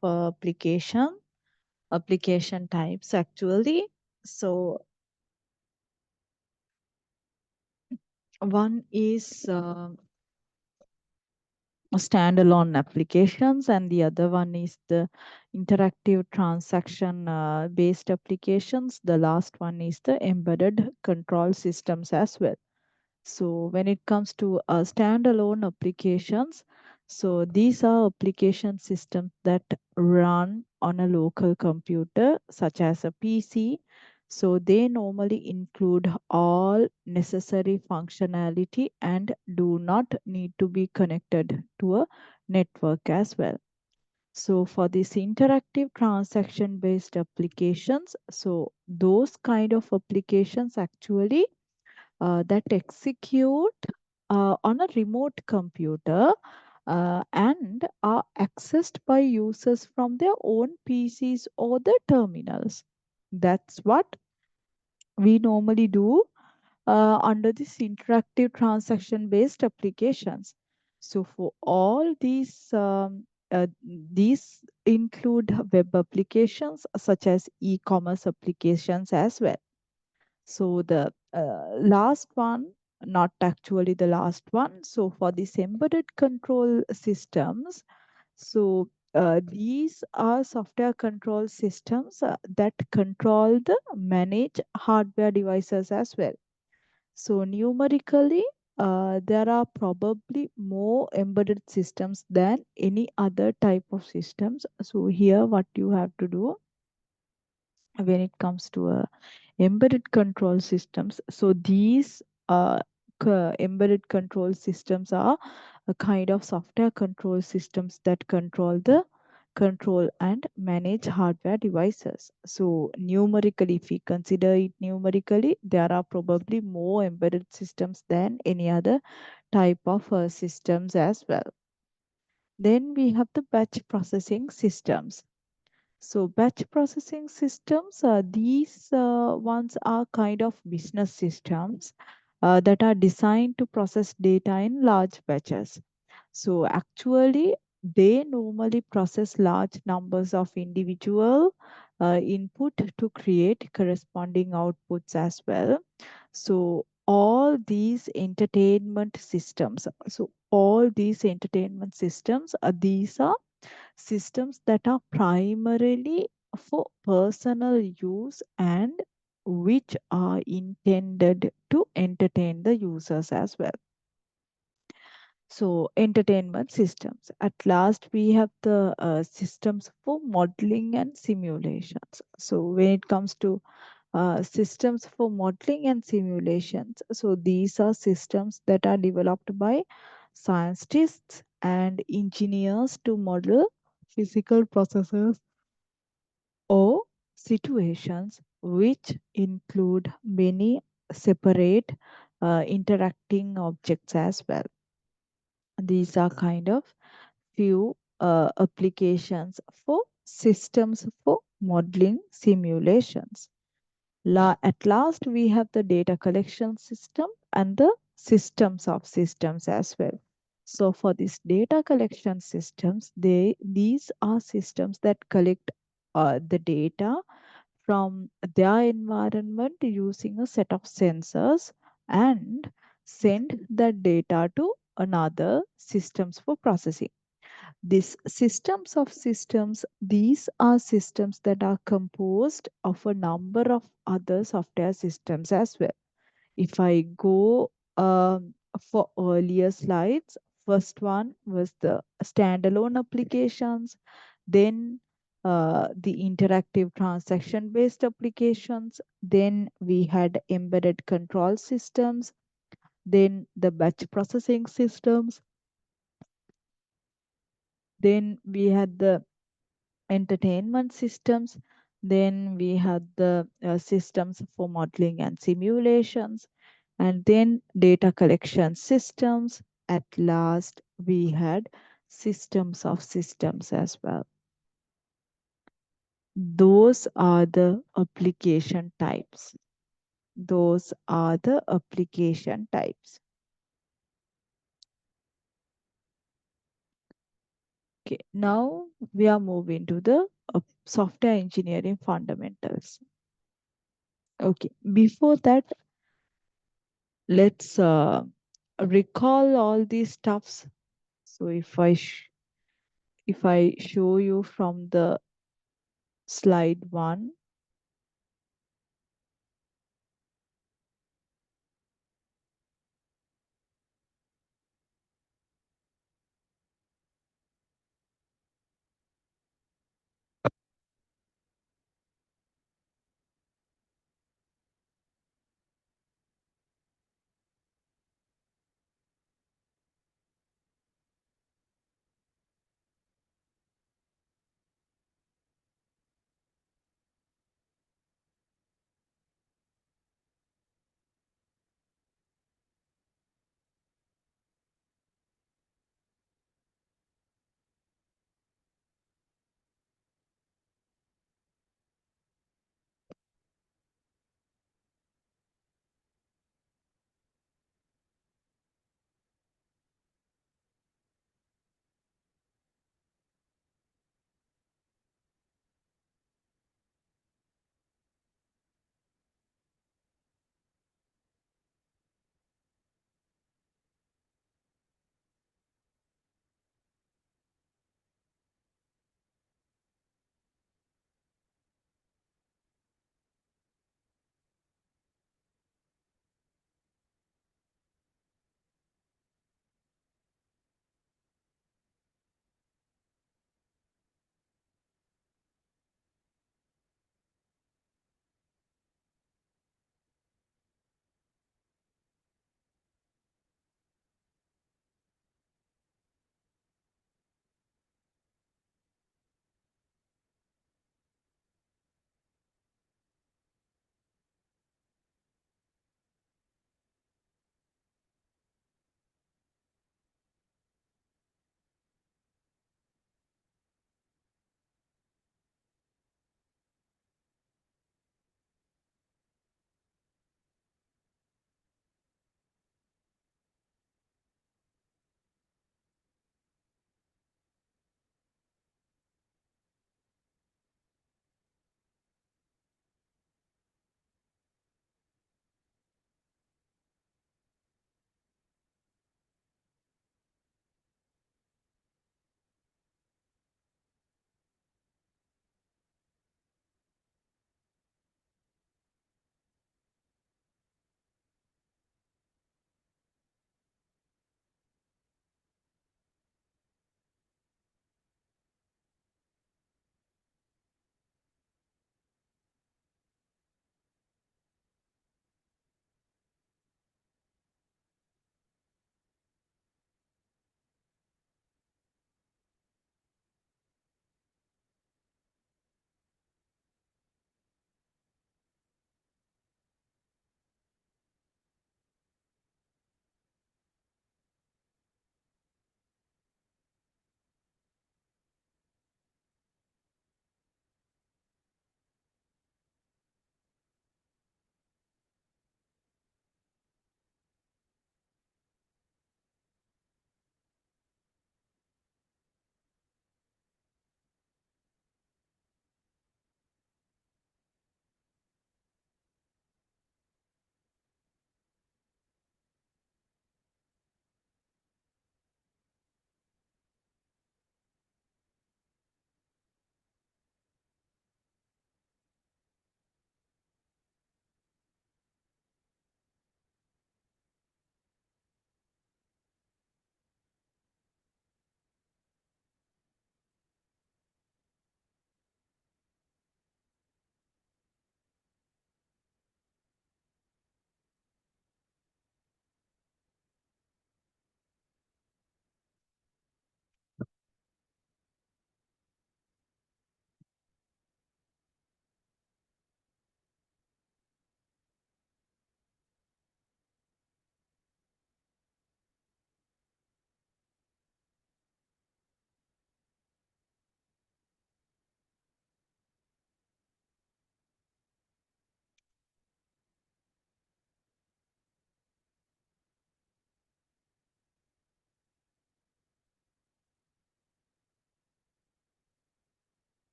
application types actually. So one is standalone applications, and the other one is the interactive transaction based applications. The last one is the embedded control systems as well. So when it comes to standalone applications, so these are application systems that run on a local computer, such as a PC. So they normally include all necessary functionality and do not need to be connected to a network as well. So for this interactive transaction based applications, so those kind of applications actually that execute on a remote computer and are accessed by users from their own PCs or the terminals. That's what we normally do under this interactive transaction based applications. So for all these include web applications such as e-commerce applications as well. So the last one, not actually the last one. So for these embedded control systems, so these are software control systems that control the manage hardware devices as well. So numerically, there are probably more embedded systems than any other type of systems. So here, what you have to do when it comes to embedded control systems. So these embedded control systems are a kind of software control systems that control and manage hardware devices. So numerically, if we consider it numerically, there are probably more embedded systems than any other type of systems as well. Then we have the batch processing systems. So batch processing systems, these ones are kind of business systems that are designed to process data in large batches. So actually, they normally process large numbers of individual input to create corresponding outputs as well. So all these entertainment systems, these are systems that are primarily for personal use and which are intended to entertain the users as well. So, entertainment systems. At last, we have the systems for modeling and simulations. So, when it comes to systems for modeling and simulations, so these are systems that are developed by scientists and engineers to model physical processes or situations which include many separate interacting objects as well. These are kind of few applications for systems for modeling simulations. At last, we have the data collection system and the systems of systems as well. So for these data collection systems, these are systems that collect the data from their environment using a set of sensors and send that data to another systems for processing. These systems of systems, these are systems that are composed of a number of other software systems as well. If I go for earlier slides, first one was the standalone applications, then the interactive transaction based applications, then we had embedded control systems, then the batch processing systems, then we had the entertainment systems. Then we had the systems for modeling and simulations, and then data collection systems. At last, we had systems of systems as well. Those are the application types. Those are the application types. Okay, now we are moving to the software engineering fundamentals. Okay, before that, let's recall all these stuffs. So if I show you from the slide one,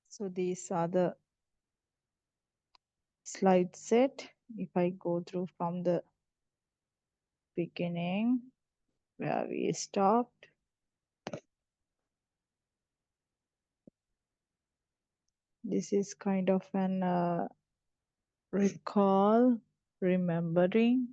So these are the slide set. If I go through from the beginning where we stopped, this is kind of an recall, remembering.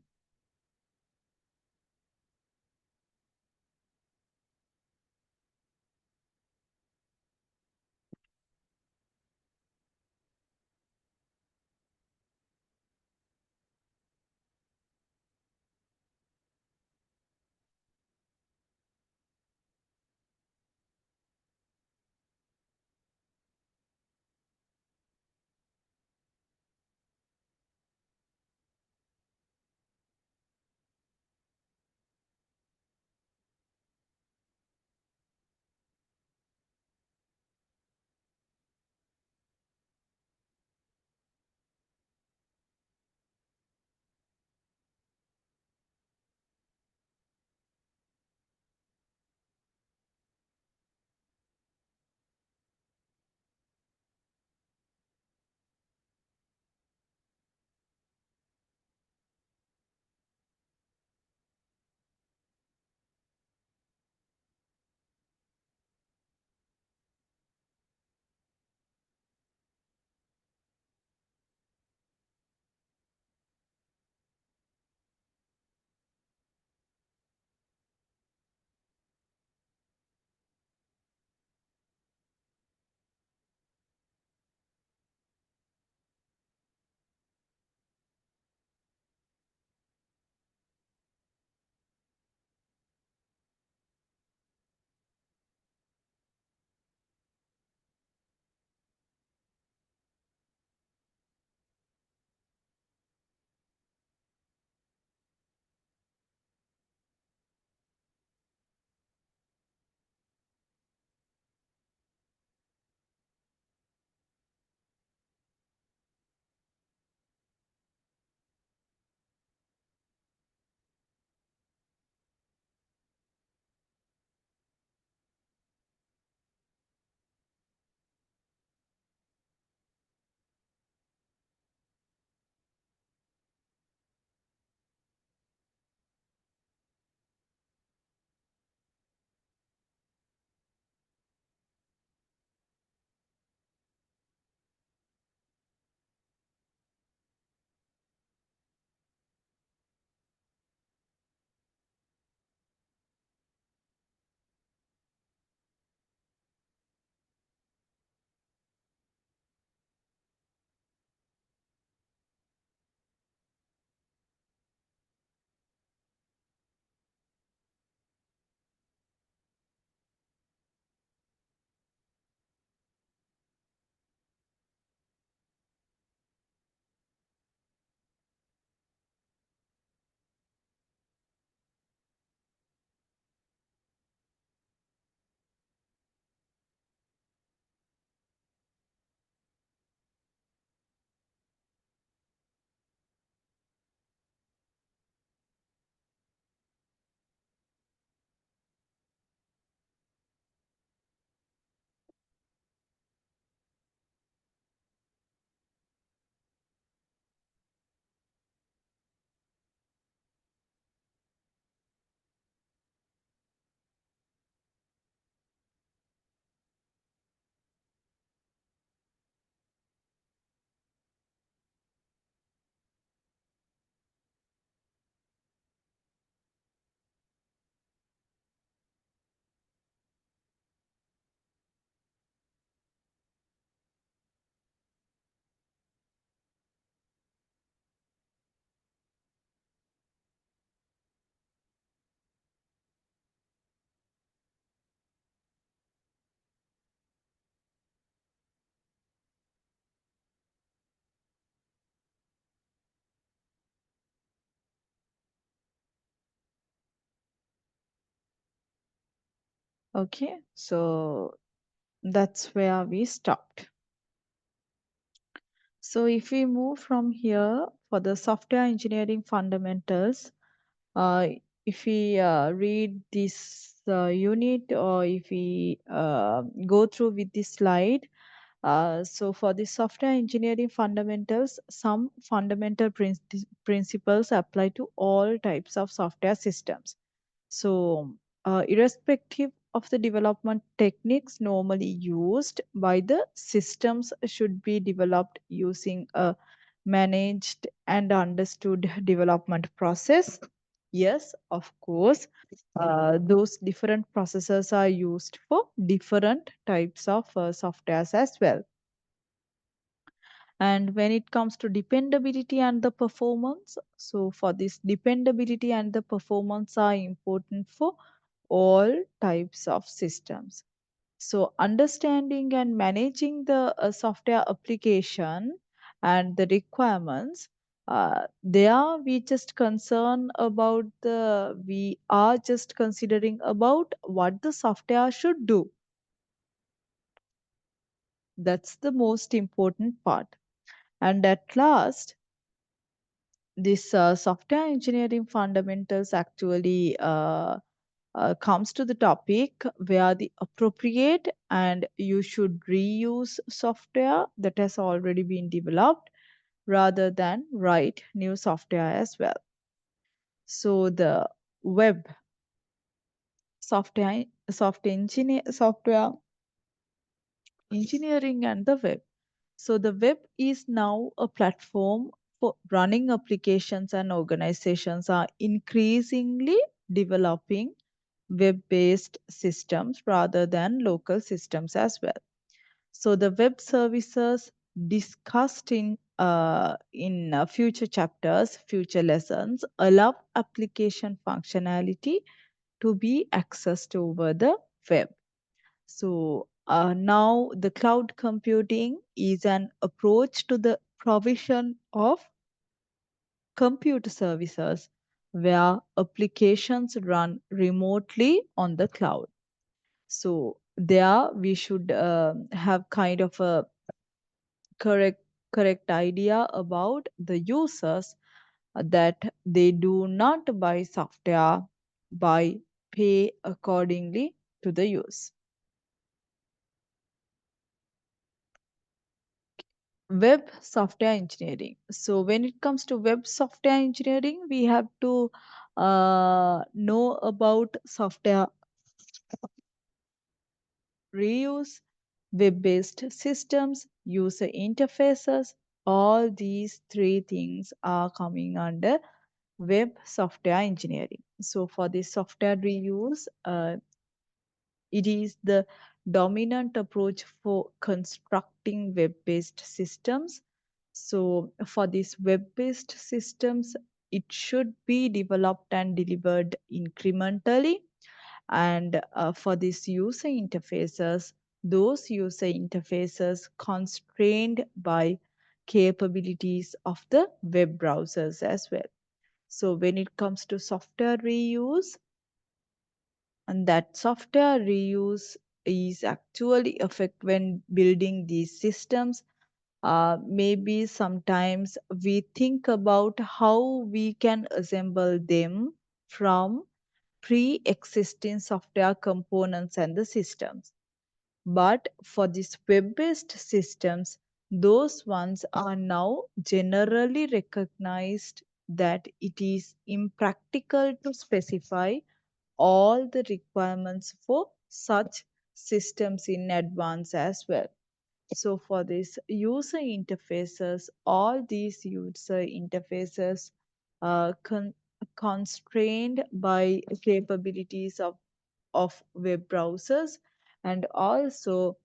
Okay, so that's where we stopped. So if we move from here for the software engineering fundamentals, uh, if we read this unit or if we go through with this slide, So, for the software engineering fundamentals, some fundamental principles apply to all types of software systems. So, irrespective of the development techniques normally used by the systems, should be developed using a managed and understood development process. Yes, of course, those different processes are used for different types of softwares as well. And when it comes to dependability and the performance, so for this dependability and the performance are important for all types of systems. So understanding and managing the software application and the requirements, there we just concern about we are just considering about what the software should do. That's the most important part. And at last, this software engineering fundamentals actually comes to the topic where the appropriate and you should reuse software that has already been developed rather than write new software as well. So the web software engineering and the web. So the web is now a platform for running applications, and organizations are increasingly developing web-based systems rather than local systems as well. So the web services discussed in future chapters, future lessons, allow application functionality to be accessed over the web. So now the cloud computing is an approach to the provision of computer services where applications run remotely on the cloud. So there we should have kind of a correct correct idea about the users, that they do not buy software by pay accordingly to the use. Web software engineering. So when it comes to web software engineering, we have to know about software reuse, web-based systems, user interfaces. All these three things are coming under web software engineering. So for this software reuse, it is the dominant approach for constructing web-based systems. So for these web-based systems, it should be developed and delivered incrementally. And for these user interfaces, those user interfaces constrained by capabilities of the web browsers as well. So when it comes to software reuse, and that software reuse is actually affect when building these systems. Maybe sometimes we think about how we can assemble them from pre-existing software components and the systems. But for these web-based systems, those ones are now generally recognized that it is impractical to specify all the requirements for such systems in advance as well. So for this user interfaces, all these user interfaces are constrained by capabilities of web browsers, and also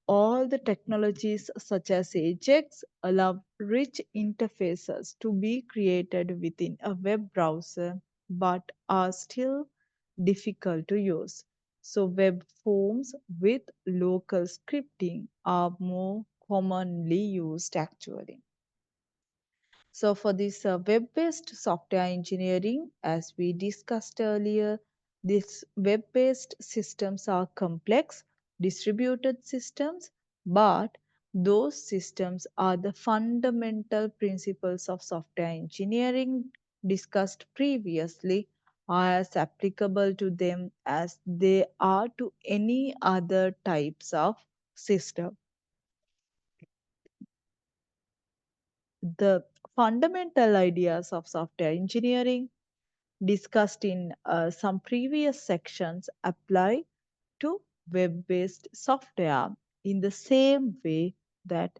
all the technologies such as Ajax allow rich interfaces to be created within a web browser but are still difficult to use. So web forms with local scripting are more commonly used actually. So for this web-based software engineering, as we discussed earlier, these web-based systems are complex, distributed systems, but those systems are the fundamental principles of software engineering discussed previously are as applicable to them as they are to any other types of system. The fundamental ideas of software engineering discussed in some previous sections apply to web based software in the same way that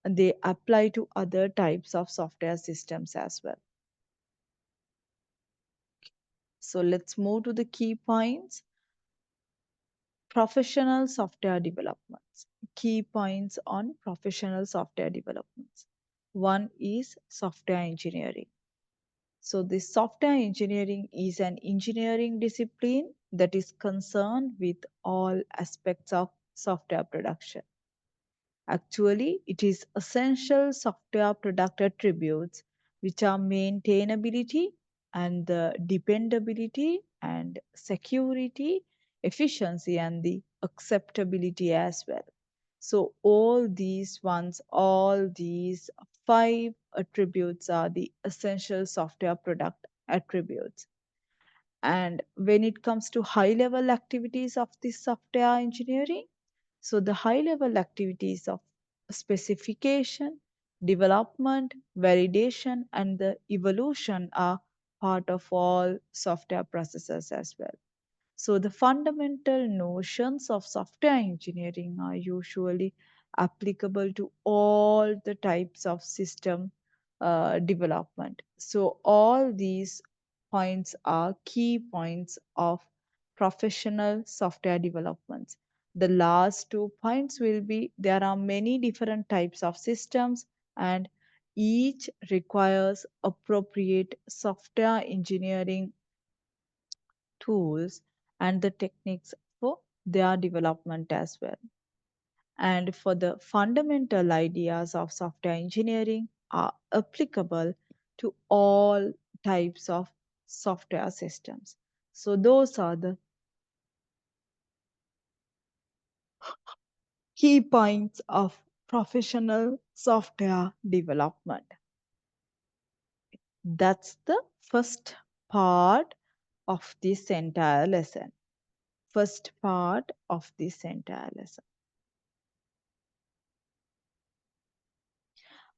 they apply to other types of software systems as well. So let's move to the key points. Professional software developments. Key points on professional software developments. One is software engineering. So, this software engineering is an engineering discipline that is concerned with all aspects of software production. Actually, it is essential software product attributes which are maintainability and the dependability and security, efficiency, and the acceptability as well. So, all these five attributes are the essential software product attributes. And when it comes to high level activities of this software engineering, so the high level activities of specification, development, validation, and the evolution are part of all software processes as well. So the fundamental notions of software engineering are usually applicable to all the types of system development. So all these points are key points of professional software developments. The last 2 points will be there are many different types of systems and each requires appropriate software engineering tools and the techniques for their development as well. And for the fundamental ideas of software engineering are applicable to all types of software systems. So those are the key points of professional software development. That's the first part of this entire lesson. First part of this entire lesson.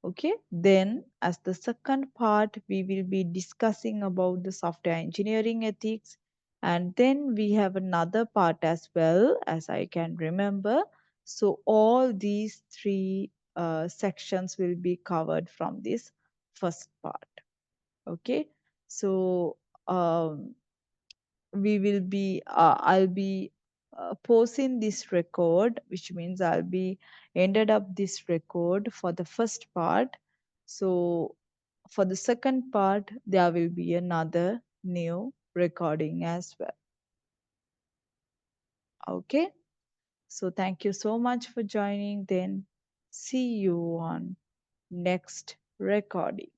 Okay, then as the second part, we will be discussing about the software engineering ethics. And then we have another part as well, as I can remember. So all these three sections will be covered from this first part. Okay, so um, I'll be posting this record, which means I'll be ended up this record for the first part. So for the second part, there will be another new recording as well. Okay, so thank you so much for joining. Then see you on next recording.